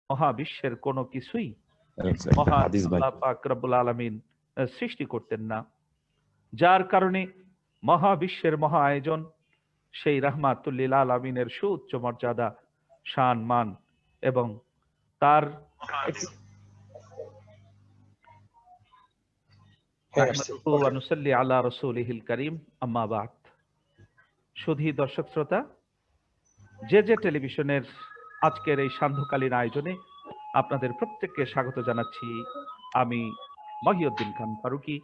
মহাবিশ্বের কোনো কিছুই মহান আল্লাহ পাক রব্বুল আলামিন সৃষ্টি করতেন না, যার কারণে মহাবিশ্বের মহা আয়োজন সেই রাহমাতুল লিল আলামিনের সুউচ্চ মর্যাদা, শান, মান এবং তার নুসাল্লি আলা রাসূলিহিল কারীম, আম্মা বাদ। সুধী দর্শক শ্রোতা, যে টেলিভিশনের আজকের এই সান্ধ্যকালীন আয়োজনে আপনাদের প্রত্যেককে স্বাগত জানাচ্ছি। আমি মহিউদ্দিন খান ফারুকী,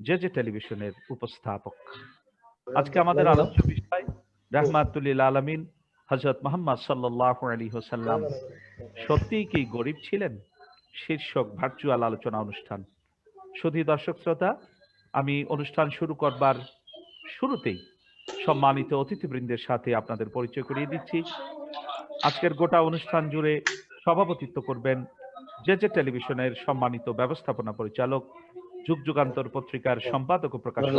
যে টেলিভিশনের উপস্থাপক। আজকে আমাদের আলোচ্য বিষয় রাহমাতুল লিল আলামিন হযরত মুহাম্মদ সাল্লাল্লাহু আলাইহি ওয়াসাল্লাম সত্যিই কি গরীব ছিলেন, শীর্ষক ভার্চুয়াল আলোচনা অনুষ্ঠান। সুধী দর্শক শ্রোতা, আমি অনুষ্ঠান শুরু করবার শুরুতেই সম্মানিত অতিথিবৃন্দের সাথে আপনাদের পরিচয় করিয়ে দিচ্ছি। আজকের গোটা অনুষ্ঠান জুড়ে সভাপতিত্ব করবেন যে টেলিভিশনের সম্মানিত ব্যবস্থাপনা পরিচালক, যুগ যুগান্তর পত্রিকার সম্পাদক ও প্রকাশক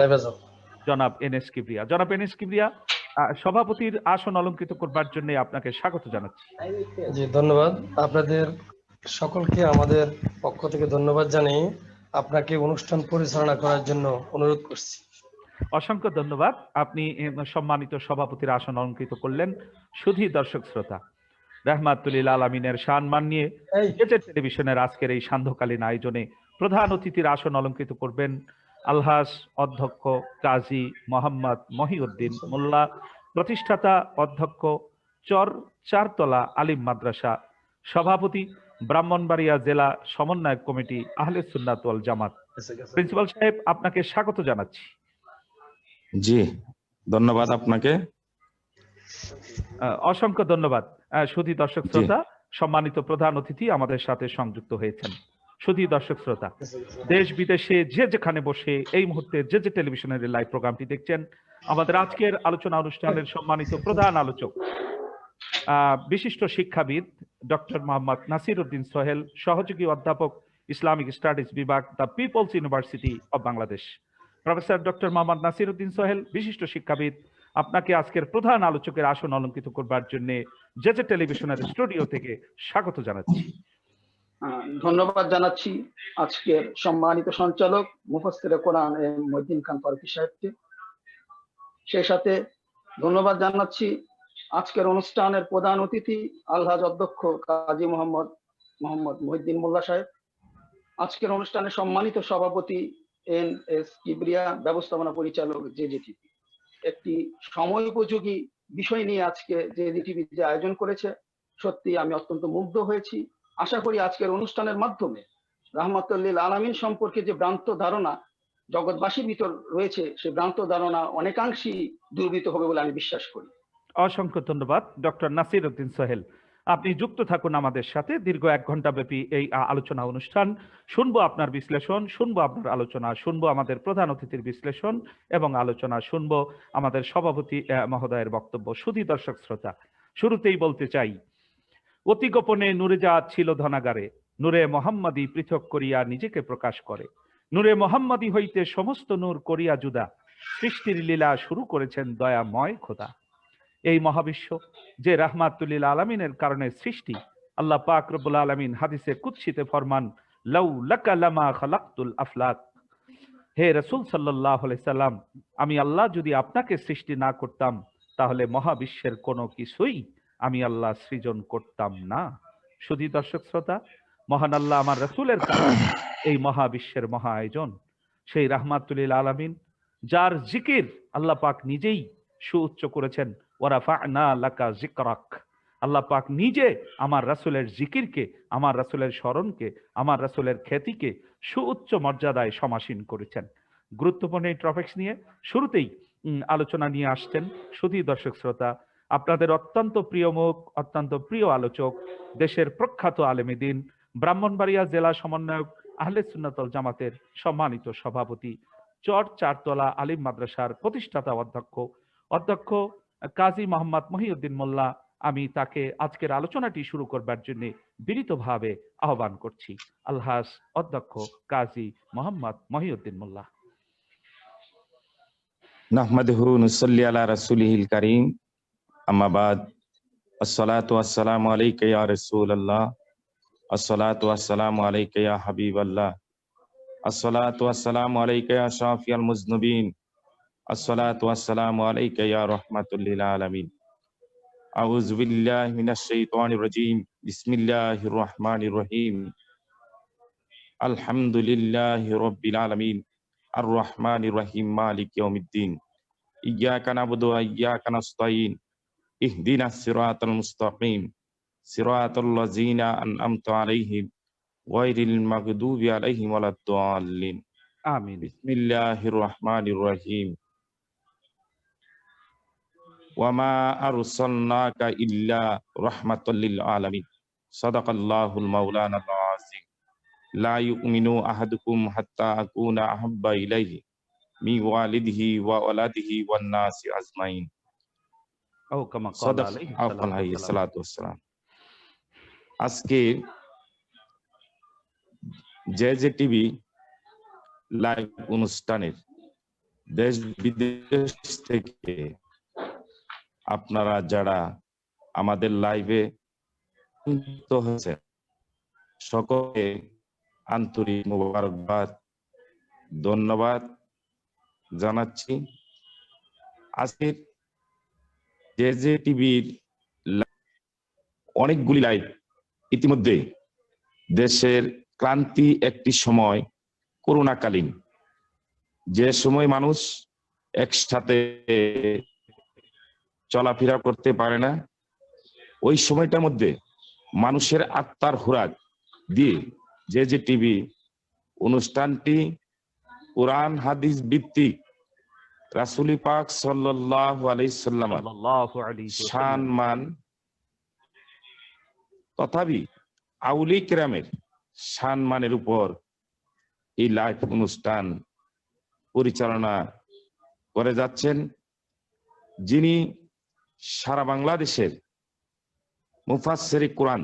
জনাব এনএস কিবরিয়া। জনাব এনএস কিবরিয়া, সভাপতির আসন অলঙ্কৃত করবার জন্য আপনাকে স্বাগত জানাচ্ছি। জি, ধন্যবাদ। আপনাদের সকলকে আমাদের পক্ষ থেকে ধন্যবাদ জানিয়ে আপনাকে অনুষ্ঠান পরিচালনা করার জন্য অনুরোধ করছি। অসংখ্য ধন্যবাদ। আপনি সম্মানিত সভাপতির আসন অলঙ্কৃত করলেন। সুধী দর্শক শ্রোতা, রাহমাতুল লিল আলামিনের শান-মান নিয়ে যে টেলিভিশনের আজকের এই সান্ধ্যকালীন আয়োজনে প্রধান অতিথির আসন অলঙ্কৃত করবেন আলহাজ অধ্যক্ষ কাজী মোহাম্মদ মহিউদ্দিন মোল্লা, প্রতিষ্ঠাতা অধ্যক্ষ চারতলা আলিম মাদ্রাসা, সভাপতি ব্রাহ্মণবাড়িয়া জেলা সমন্বয়ক কমিটি আহলে সুন্নাত ওয়াল জামাত। প্রিন্সিপাল সাহেব, আপনাকে স্বাগত জানাচ্ছি। জি, ধন্যবাদ আপনাকে। অসংখ্য ধন্যবাদ। সুধী দর্শক শ্রোতা, সম্মানিত প্রধান অতিথি আমাদের সাথে সংযুক্ত হয়েছেন। সুধী দর্শক শ্রোতা, দেশ বিদেশে যে যেখানে বসে এই মুহূর্তে যে টেলিভিশনের লাইভ প্রোগ্রামটি দেখছেন, আমাদের আজকের আলোচনা অনুষ্ঠানের সম্মানিত প্রধান আলোচক বিশিষ্ট শিক্ষাবিদ ডক্টর মোহাম্মদ নাসির উদ্দিন সোহেল, সহযোগী অধ্যাপক ইসলামিক স্টাডিজ বিভাগ, the people's university of Bangladesh. Professor doctor Mohammad Nasir Uddin Sohel, বিশিষ্ট শিক্ষাবিদ, আপনাকে আজকের প্রধান আলোচকের আসন অলঙ্কৃত করবার জন্য যে টেলিভিশনের স্টুডিও থেকে স্বাগত জানাচ্ছি। ধন্যবাদ জানাচ্ছি আজকের সম্মানিত সঞ্চালক মুফাসসিরে কোরআন মহিউদ্দিন খান ফারুকী সাহেবকে। সেই সাথে ধন্যবাদ জানাচ্ছি আজকের অনুষ্ঠানের প্রধান অতিথি আলহাজ অধ্যক্ষ কাজী মোহাম্মদ মহিউদ্দিন মোল্লা সাহেব, আজকের অনুষ্ঠানের সম্মানিত সভাপতি এনএস কিবরিয়া, ব্যবস্থাপনা পরিচালক জেজেটিভি। একটি সময় উপযোগী বিষয় নিয়ে আজকে জেজেটিভি যে আয়োজন করেছে, সত্যি আমি অত্যন্ত মুগ্ধ হয়েছি। আশা করি আজকের অনুষ্ঠানের মাধ্যমে রাহমাতুল লিল আলামিন সম্পর্কে যে ভ্রান্ত ধারণা জগৎবাসীর ভিতর রয়েছে, সেই ভ্রান্ত ধারণা অনেকাংশই দূরীভূত হবে বলে আমি বিশ্বাস করি। অসংখ্য ধন্যবাদ ডক্টর নাসির উদ্দিন সোহেল। আপনি যুক্ত থাকুন আমাদের সাথে। দীর্ঘ 1 ঘন্টা ব্যাপী এই আলোচনা অনুষ্ঠান শুনবো, আপনার বিশ্লেষণ শুনবো, আপনার আলোচনা শুনবো, আমাদের প্রধান অতিথির বিশ্লেষণ এবং আলোচনা শুনবো, আমাদের সভাপতি মহোদয়ের বক্তব্য। সুধী দর্শক শ্রোতা, শুরুতেই বলতে চাই, অতি গোপনে নূরে জাত ছিল ধনাগারে, নূরে মোহাম্মদী পৃথক করিয়া নিজেকে প্রকাশ করে, নূরে মোহাম্মদী হইতে সমস্ত নূর করিয়া জুদা, সৃষ্টির লীলা শুরু করেছেন দয়াময় খোদা। এই মহাবিশ্ব যে রাহমাতুল লিল আলামিনের কারণে সৃষ্টি, আল্লাহ পাক রব্বুল আলামিন হাদিসে কুদসিতে ফরমান, লাউ লাকা লামা খালাকতুল আফলাক। হে রাসূল সাল্লাল্লাহু আলাইহি সাল্লাম, আমি আল্লাহ যদি আপনাকে সৃষ্টি না করতাম, তাহলে মহাবিশ্বের কোনো কিছুই আমি আল্লাহ সৃজন করতাম না। সুধী দর্শক শ্রোতা, মহান আল্লাহ আমার রাসূলের কারণে এই মহাবিশ্বের মহা আয়োজন। সেই রাহমাতুল লিল আলামিন, যার জিকির আল্লাহ পাক নিজেই সুউচ্চ করেছেন, ওয়ারাফা'না লাকা যিকরাক। আল্লাহ পাক নিজে আমার রাসূলের জিকিরকে, আমার রাসূলের স্মরণকে, আমার রাসূলের খ্যাতিকে সুউচ্চ মর্যাদায় সমাসীন করেছেন। গুরুত্বপূর্ণ এই টপিকস নিয়ে শুরুতেই আলোচনা নিয়ে আসছেন সুধী দর্শক শ্রোতা, আপনাদের অত্যন্ত প্রিয় মুখ, অত্যন্ত প্রিয় আলোচক, দেশের প্রখ্যাত আলেমে দ্বীন, ব্রাহ্মণবাড়িয়া জেলা সমন্বয়ক আহলে সুন্নাত ওয়াল জামাতের সম্মানিত সভাপতি, চারতলা আলিম মাদ্রাসার প্রতিষ্ঠাতা অধ্যক্ষ কাজী মোহাম্মদ মহিউদ্দিন মোল্লা। আমি তাকে আজকের আলোচনাটি শুরু করবার জন্য বিনীতভাবে আহ্বান করছি। আলহাজ অধ্যক্ষ কাজী মোহাম্মদ মহিউদ্দিন মোল্লা। নাহমাদুহু নুসাল্লি আলা রাসূলিহিল কারীম, আম্মা বাদ। আসসালাতু ওয়াসসালামু আলাইকা ইয়া রাসূলুল্লাহ আসসালাতু ওয়াসসালামু আলাইকা ইয়া হাবিবাল্লাহ, আসসালাতু ওয়াসসালামু আলাইকা ইয়া শাফিয়াল মুজনুবিন, আসসালাতু ওয়াসসালামু আলাইকা ইয়া রাহমাতুল লিল আলামিন। আউযু বিল্লাহি মিনাশ শাইতানির রাজীম, বিসমিল্লাহির রহমানির রহিম। আলহামদুলিল্লাহি রাব্বিল আলামিন, আর রহমানির রহিম, মালিক ইয়াউমিদ্দিন। ইয়্যাকা না'বুদু ওয়া ইয়্যাকা নাস্তাঈন, ইহদিনাস সিরাতাল মুস্তাকিম, সিরাতাল লাযীনা আন'আমতা আলাইহিম, গায়রিল মাগদুবি আলাইহিম ওয়ালাদ-দাল্লিন। আমিন। বিসমিল্লাহির রহমানির রহিম। ওয়ামা আরসালনাকা ইল্লা রাহমাতাল লিল আলামিন। সাদাকাল্লাহুল মাওলানাল আযীম। লা ইউমিনু আহাদুকুম হাত্তা আকুনা আহাব্বা ইলাইহি মিন ওয়ালিদিহি ওয়া ওয়ালাদিহি ওয়ান নাসি আজমাইন। ও কামা ক্বালা সাদাক আলাইহি আলাইহি সালাতু ওয়াসসালাম। সালাতু ওয়াসসালাম। আজকে জে টিভি লাইভ অনুষ্ঠানের দেশ বিদেশ থেকে আপনারা যারা আমাদের লাইভে যুক্ত হয়েছেন, সকলকে আন্তরিক মোবারকবাদ, ধন্যবাদ জানাচ্ছি। আজকের জে টিভির অনেকগুলি লাইভ ইতিমধ্যে দেশের ক্রান্তি একটি সময়, করোনাকালীন, যে সময় মানুষ একসাথে চলাফেরা করতে পারে না, ওই সময়টার মধ্যে মানুষের আত্মার খোরাক দিয়ে জে টিভি অনুষ্ঠানটি কোরআন হাদিস ভিত্তিক রাসূল পাক সাল্লাল্লাহু আলাইহি সাল্লাম সাল্লাল্লাহু আলাইহি শান ওয়াসাল্লাম। মান তথাপি আউলিয়া কিরামের সম্মানের উপর এই লাইভ অনুষ্ঠান পরিচালনা করে যাচ্ছেন, যিনি সারা বাংলাদেশের মুফাসসিরে কোরআন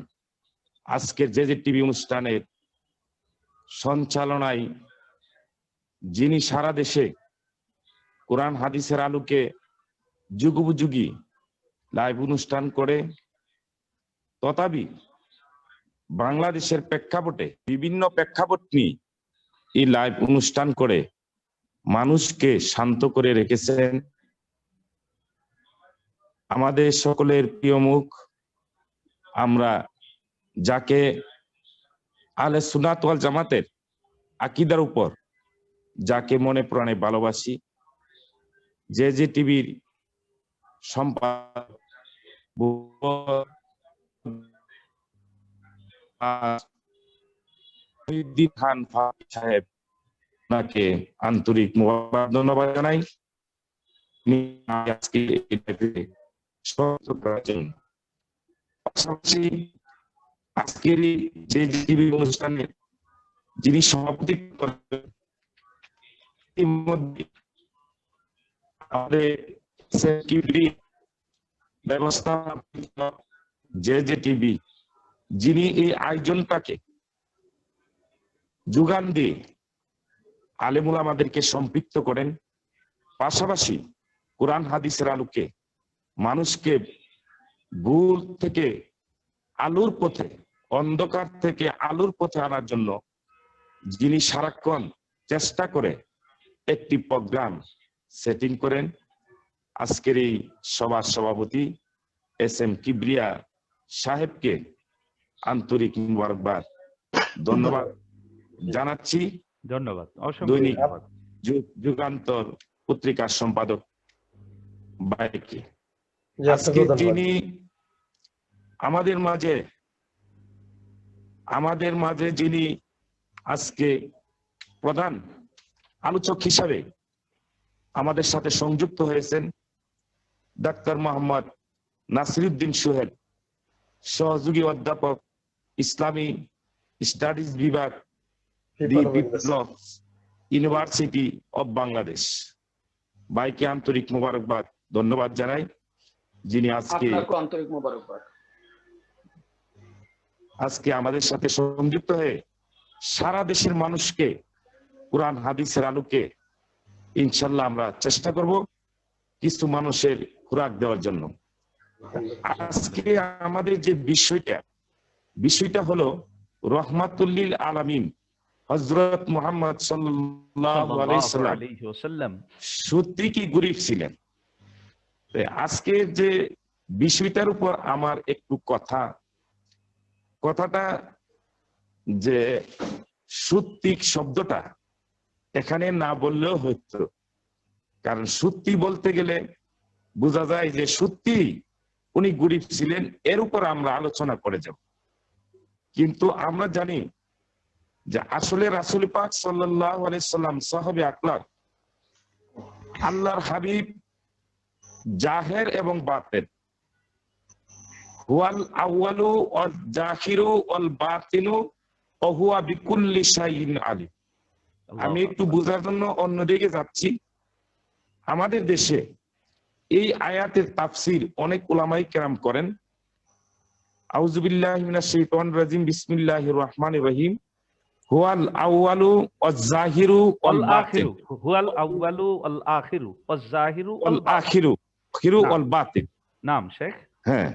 আজকের জে টিভি অনুষ্ঠানের সঞ্চালনায়, যিনি সারা দেশে কোরআন হাদিসের আলোকে যুগোপযোগী লাইভ অনুষ্ঠান করে, তথাপি বাংলাদেশের প্রেক্ষাপটে বিভিন্ন প্রেক্ষাপট নিয়ে এই লাইভ অনুষ্ঠান করে মানুষকে শান্ত করে রেখেছেন। আমাদের সকলের প্রিয় মুখ, আমরা যাকে আহলে সুন্নাত ওয়াল জামাতের আকীদার উপর যাকে মনে প্রাণে ভালোবাসি, জে টিভির সম্পাদক মহিউদ্দিন খান ফারুকী সাহেব, ওনাকে আন্তরিক মোবারকবাদ, ধন্যবাদ জানাই। আজকে পাশাপাশি আজকের যে টিভি অনুষ্ঠানে যিনি সভাপতিত্ব করবেন, ইতিমধ্যে আমাদের ব্যবস্থা জে টিভি, যিনি এই আয়োজনটাকে যোগান দিয়ে আলেম উলামাদেরকে সম্পৃক্ত করেন, পাশাপাশি কোরআন হাদিসের আলোকে মানুষকে ভুল থেকে আলোর পথে, অন্ধকার থেকে আলোর পথে আনার জন্য যিনি সারাক্ষণ চেষ্টা করে একটি প্রোগ্রাম সেটিং করেন, আজকের এই সভার সভাপতি এস.এম. কিবরিয়া সাহেবকে আন্তরিক মোবারকবাদ, ধন্যবাদ জানাচ্ছি। ধন্যবাদ, অসংখ্য দৈনিক ধন্যবাদ। যুগান্তর পত্রিকার সম্পাদক ভাইকে, জি, আজকে আপনাকেও ধন্যবাদ। তিনি আমাদের মাঝে যিনি আজকে প্রধান আলোচক হিসাবে আমাদের সাথে সংযুক্ত হয়েছেন, ডাক্তার মোহাম্মদ নাসিরউদ্দিন সোহেল, সহযোগী অধ্যাপক, ইসলামী স্টাডিজ বিভাগ, দি বিপ্লব ইউনিভার্সিটি অব বাংলাদেশ। ভাইকে আন্তরিক মোবারকবাদ, ধন্যবাদ জানাই, যিনি আপনাকে আন্তরিক মোবারকবাদ। আজকে আমাদের সাথে সংযুক্ত হয়ে সারা দেশের মানুষকে কোরআন হাদিসের আলোকে ইনশাল্লাহ আমরা চেষ্টা করব কিছু মানুষের খোরাক দেওয়ার জন্য। আজকে আমাদের যে বিষয়টা হলো রহমাতুল্লিল আলামিন হযরত মুহাম্মদ সাল্লাল্লাহু আলাইহি ওয়াসাল্লাম সত্যি কি গরীব ছিলেন? আজকে যে বিষয়টার উপর আমার একটু কথাটা যে সত্যি শব্দটা এখানে না বললেও হতো, কারণ সত্যি বলতে গেলে বোঝা যায় যে সত্যি উনি গরীব ছিলেন, এর উপর আমরা আলোচনা করে যাব। কিন্তু আমরা জানি যে আসলে রাসূল পাক সাল্লাল্লাহু আলাইহি সাল্লাম সাহাবে আকরাম আল্লাহর হাবিব জাহের এবং বাতেন, হুয়াল আউয়ালু ওয়াল জাহিরু ওয়াল বাতিনু ওয়া হুয়া বিকুল্লি শাইইন আলিম। আমি একটু বোঝার জন্য অন্যদিকে যাচ্ছি। আমাদের দেশে এই আয়াতের তাফসীর অনেক উলামায়ে কেরাম করেন। আউযু বিল্লাহি মিনাশ শাইতানির রাজিম, বিসমিল্লাহির রহমানির রহিম। হুয়াল আউয়ালু ওয়াজ জাহিরু ওয়াল বাতিন, হুয়াল আউয়ালু ওয়াল আখিরু ওয়াজ জাহিরু ওয়াল আখিরু ওয়াল বাতিন। নাম শেখ, হ্যাঁ,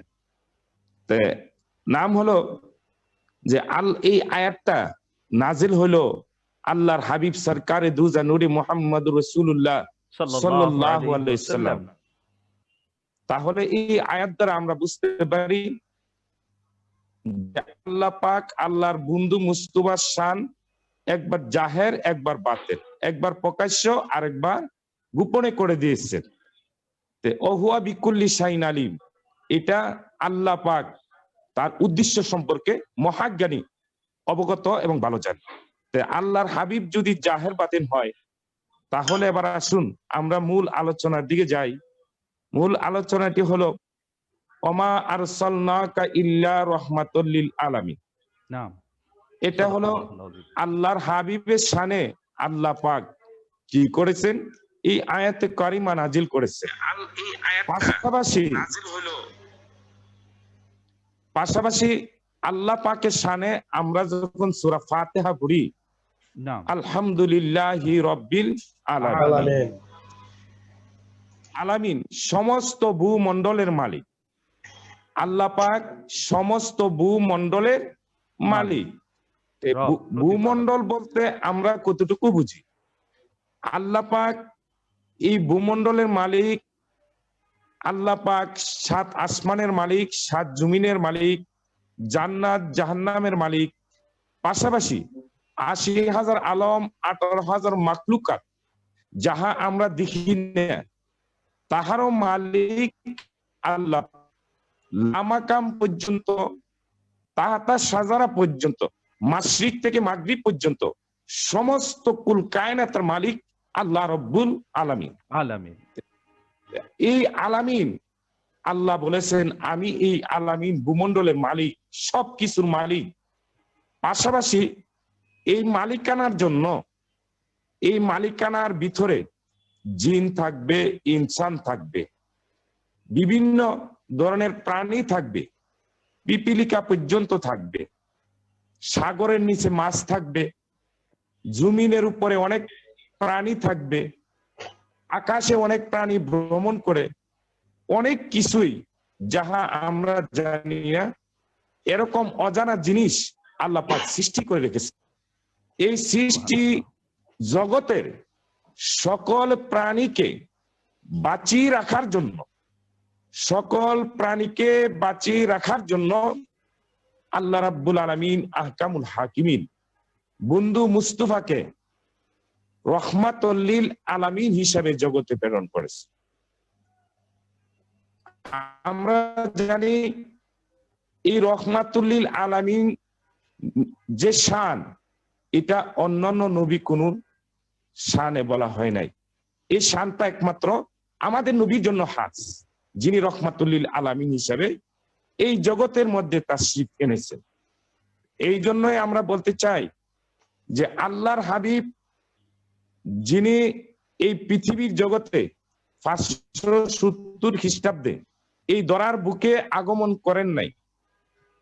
তে নাম হলো যে এই আয়াতটা নাজিল হলো আল্লাহর হাবিব সরকারে দুজা নূরে মুহাম্মদুর রাসূলুল্লাহ সাল্লাল্লাহু আলাইহি ওয়াসাল্লাম। তাহলে এই আয়াত দ্বারা আমরা বুঝতে পারি আল্লাহ পাক আল্লাহর বন্ধু মুস্তাফার শান একবার জাহের, একবার বাতেন, একবার প্রকাশ্য আর একবার গোপনে করে দিয়েছেন। তে ওহুয়া বিকুল্লি শাইইন আলিম, এটা আল্লাহ পাক তার উদ্দেশ্য সম্পর্কে মহাজ্ঞানী, অবগত এবং ভালো জানেন। তে আল্লাহর হাবিব যদি জাহের বাতেন হয়, তাহলে এবার আসুন আমরা মূল আলোচনার দিকে যাই। মূল আলোচনাটি হলো ওমা আরসালনাকা ইল্লা রাহমাতাল লিল আলামিন। নাম এটা হলো আল্লাহর হাবিবের শানে আল্লাহ পাক কি করেছেন, এই আয়াতে কারিমা নাজিল করেছে। পাশাপাশি আল্লাহ পাকের শানে আমরা যখন সূরা ফাতিহা পড়ি, আলহামদুলিল্লাহি রাব্বিল আলামিন, আলামিন সমস্ত ভূমণ্ডলের মালিক। আল্লাহ পাক সমস্ত ভূমণ্ডলের মালিক। ভূমণ্ডল বলতে আমরা কতটুকু বুঝি? আল্লাহ পাক এই ভূমণ্ডলের মালিক, আল্লাহ পাক 7 আসমানের মালিক, 7 জমিনের মালিক, জান্নাত জাহান্নামের মালিক, পাশাপাশি 80,000 আলম, 18,000 মাখলুকাত যাহা আমরা দেখি না, তাহারও মালিক আল্লাহ। লামাকাম পর্যন্ত, তাহাতা সাজারা পর্যন্ত, মাশরিক থেকে মাগরিব পর্যন্ত সমস্ত কুল কায়নাতের মালিক আল্লাহ রব্বুল আলামিন। এই আলামিন আল্লাহ বলেছেন আমি এই আলামিন ভূমণ্ডলের মালিক, সবকিছুর মালিক। পাশাপাশি এই মালিকানার জন্য, এই মালিকানার ভিতরে জিন থাকবে, ইনসান থাকবে, বিভিন্ন ধরনের প্রাণী থাকবে, পিপিলিকা পর্যন্ত থাকবে, সাগরের নিচে মাছ থাকবে, জমিনের উপরে অনেক প্রাণী থাকবে, আকাশে অনেক প্রাণী ভ্রমণ করে, অনেক কিছুই যাহা আমরা জানি না, এরকম অজানা জিনিস আল্লাহ পাক সৃষ্টি করে রেখেছে। এই সৃষ্টি জগতের সকল প্রাণীকে বাঁচিয়ে রাখার জন্য, সকল প্রাণীকে বাঁচিয়ে রাখার জন্য আল্লাহ রাব্বুল আলামিন আহকামুল হাকিমিন বন্ধু মুস্তাফাকে রহমাতুল লিল আলামিন হিসেবে জগতে প্রেরণ করেছে। আমরা জানি এই রহমাতুল লিল আলামিন যে শান, এটা অন্যান্য নবী কোন শানে বলা হয় নাই। এই শানটা একমাত্র আমাদের নবীর জন্য খাস, যিনি রহমাতুল লিল আলামিন হিসেবে এই জগতের মধ্যে তাশরীফ এনেছেন। এই জন্যই আমরা বলতে চাই যে আল্লাহর হাবিব যিনি এই পৃথিবীর জগতে 570 খ্রিস্টাব্দে এই দরার বুকে আগমন করেন নাই,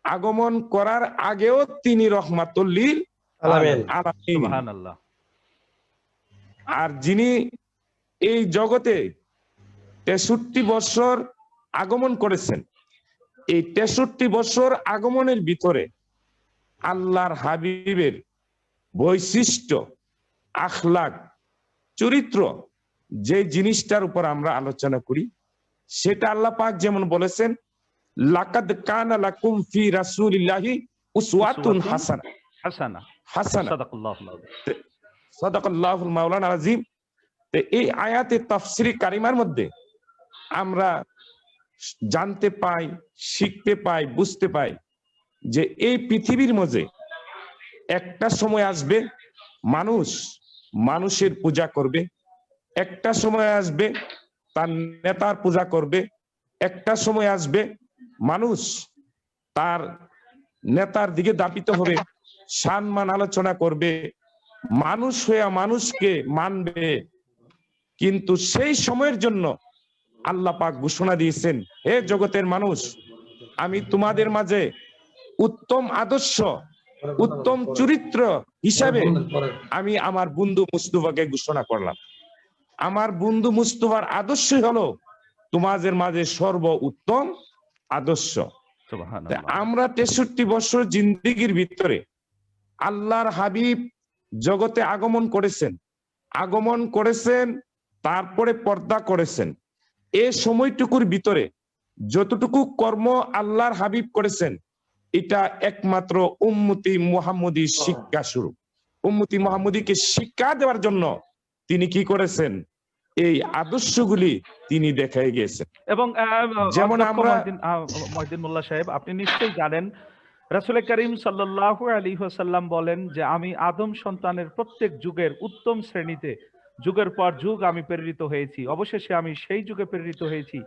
আগমন করার আগেও তিনি রহমাতুল লিল আলামিন। সুবহানাল্লাহ। আর যিনি এই জগতে 63 বছর আগমন করেছেন, এই 63 বছর আগমনের ভিতরে আল্লাহর হাবিবের বৈশিষ্ট্য, আখলাক, চরিত্র, যে জিনিসটার উপর আমরা আলোচনা করি, সেটা আল্লাহ পাক যেমন বলেছেন, লাকাদ কানা লাকুম ফি রাসূলিল্লাহি উসওয়াতুন হাসানা। হাসানা হাসানা, সাদাকাল্লাহুল আযীম। সাদাকাল্লাহুল মাওলানা আযীম। তো এই আয়াতে তাফসীরে কারিমার মধ্যে আমরা জানতে পাই, শিখতে পাই, বুঝতে পাই যে এই পৃথিবীর মাঝে একটা সময় আসবে মানুষ মানুষের পূজা করবে, একটা সময় আসবে তার নেতার পূজা করবে, একটা সময় আসবে মানুষ তার নেতার দিকে দাপিত হবে, সম্মান আলোচনা করবে, মানুষ হয়ে মানুষকে মানবে। কিন্তু সেই সময়ের জন্য আল্লাহ পাক ঘোষণা দিয়েছেন, হে জগতের মানুষ, আমি তোমাদের মাঝে উত্তম আদর্শ, উত্তম চরিত্র হিসাবে আমি আমার বন্ধু মুস্তাফাকে ঘোষণা করলাম। আমার বন্ধু মুস্তাফার আদর্শই হলো তোমাদের মাঝে সর্ব উত্তম আদর্শ। সুবহানাল্লাহ। আমরা 63 বছর জিন্দেগির ভিতরে আল্লাহর হাবিব জগতে আগমন করেছেন, তারপরে পর্দা করেছেন। এই সময়টুকুর ভিতরে যতটুকু কর্ম আল্লাহর হাবিব করেছেন, এটা একমাত্র উম্মতি মুহাম্মদী শিক্ষা স্বরূপ। উম্মতি মুহাম্মদীকে শিক্ষা দেওয়ার জন্য তিনি কি করেছেন, এই আদর্শগুলি তিনি দেখাই গিয়েছেন। এবং যেমন আমরা মহিউদ্দিন মোল্লা সাহেব, আপনি নিশ্চয়ই জানেন রাসূল করিম সাল্লাল্লাহু আলাইহি ওয়াসাল্লাম বলেন যে আমি আদম সন্তানের প্রত্যেক যুগের উত্তম শ্রেণীতে যুগের পর যুগ আমি প্রেরিত হয়েছি, অবশেষে আমি সেই যুগে প্রেরিত হয়েছি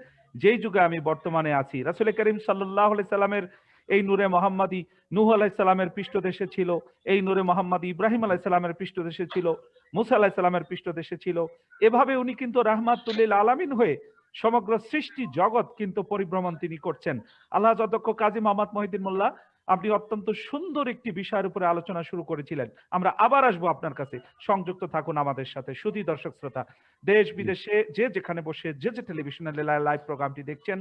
যেই যুগে আমি বর্তমানে আছি। রাসূল করিম সাল্লাল্লাহু আলাইহি সাল্লামের এই নূরে মোহাম্মদী নূহ আলাইহিস সালামের পৃষ্ঠদেশে ছিল, এই নূরে মোহাম্মদী ইব্রাহিম আলাইহিস সালামের পৃষ্ঠদেশে ছিল, মুসা আলাইহিস সালামের পৃষ্ঠদেশে ছিল। এভাবে উনি কিন্তু রাহমাতুল লিল আলামিন হয়ে সমগ্র সৃষ্টি জগৎ কিন্তু পরিভ্রমণ তিনি করছেন। আল্লাহ অধ্যক্ষ কাজী মোহাম্মদ মহিউদ্দিন মোল্লা, আপনি অত্যন্ত সুন্দর একটি বিষয়ের উপরে আলোচনা শুরু করেছিলেন। আমরা আবার আসবো আপনার কাছে, সংযুক্ত থাকুন আমাদের সাথে। শুধু দর্শক শ্রোতা, দেশ বিদেশে যে যেখানে বসে যে টেলিভিশনের লাইভ প্রোগ্রামটি দেখছেন,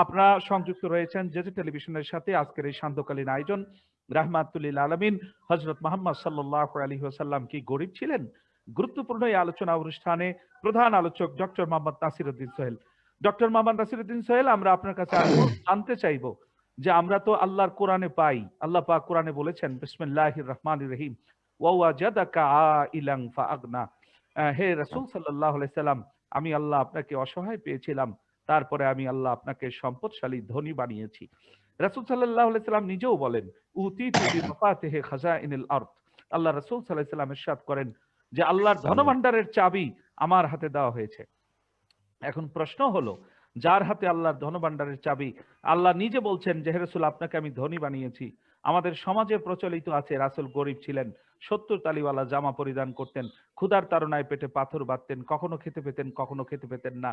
আপনারা সংযুক্ত রয়েছেন যে টেলিভিশনের সাথে। আজকের এই সান্ধ্যকালীন আয়োজন রাহমাতুল লিল আলামিন হযরত মুহাম্মদ সাল্লাল্লাহু আলাইহি ওয়াসাল্লাম কি গরিব ছিলেন? গুরুত্বপূর্ণ এই আলোচনা অনুষ্ঠানে প্রধান আলোচক ডক্টর মোহাম্মদ নাসিরউদ্দিন সোহেল। ডক্টর মোহাম্মদ নাসিরউদ্দিন সোহেল, আমরা আপনার কাছে জানতে চাইবো যে আমরা তো আল্লাহর কোরআনে পাই, আল্লাহ পাক কোরআনে বলেছেন বিসমিল্লাহির রহমানির রহিম, ওয়া ওয়াজাদাকা আইলান ফাআগনা। হে রাসূল সাল্লাল্লাহু আলাইহি সাল্লাম, আমি আল্লাহ আপনাকে অসহায় পেয়েছিলাম, তারপরে আমি আল্লাহ আপনাকে সম্পদশালী ধনী বানিয়েছি। রাসূল সাল্লাল্লাহু আলাইহি সাল্লাম নিজেও বলেন, উতিতু বিমাফাতিহি খাজাইনিল আরদ। আল্লাহ রাসূল সাল্লাল্লাহু আলাইহি সাল্লাম ইরশাদ করেন যে আল্লাহর ধনভাণ্ডারের চাবি আমার হাতে দেওয়া হয়েছে। এখন প্রশ্ন হলো, যার হাতে আল্লাহর ধনভাণ্ডারের চাবি, আল্লাহ নিজে বলছেন যে হে রাসূল আপনাকে আমি ধনী বানিয়েছি। আমাদের সমাজে প্রচলিত আছে রাসূল গরিব ছিলেন, 70 তালিওয়ালা জামা পরিধান করতেন, ক্ষুধার তাড়নায় পেটে পাথর বাঁধতেন, কখনো খেতে পেতেন কখনো খেতে পেতেন না।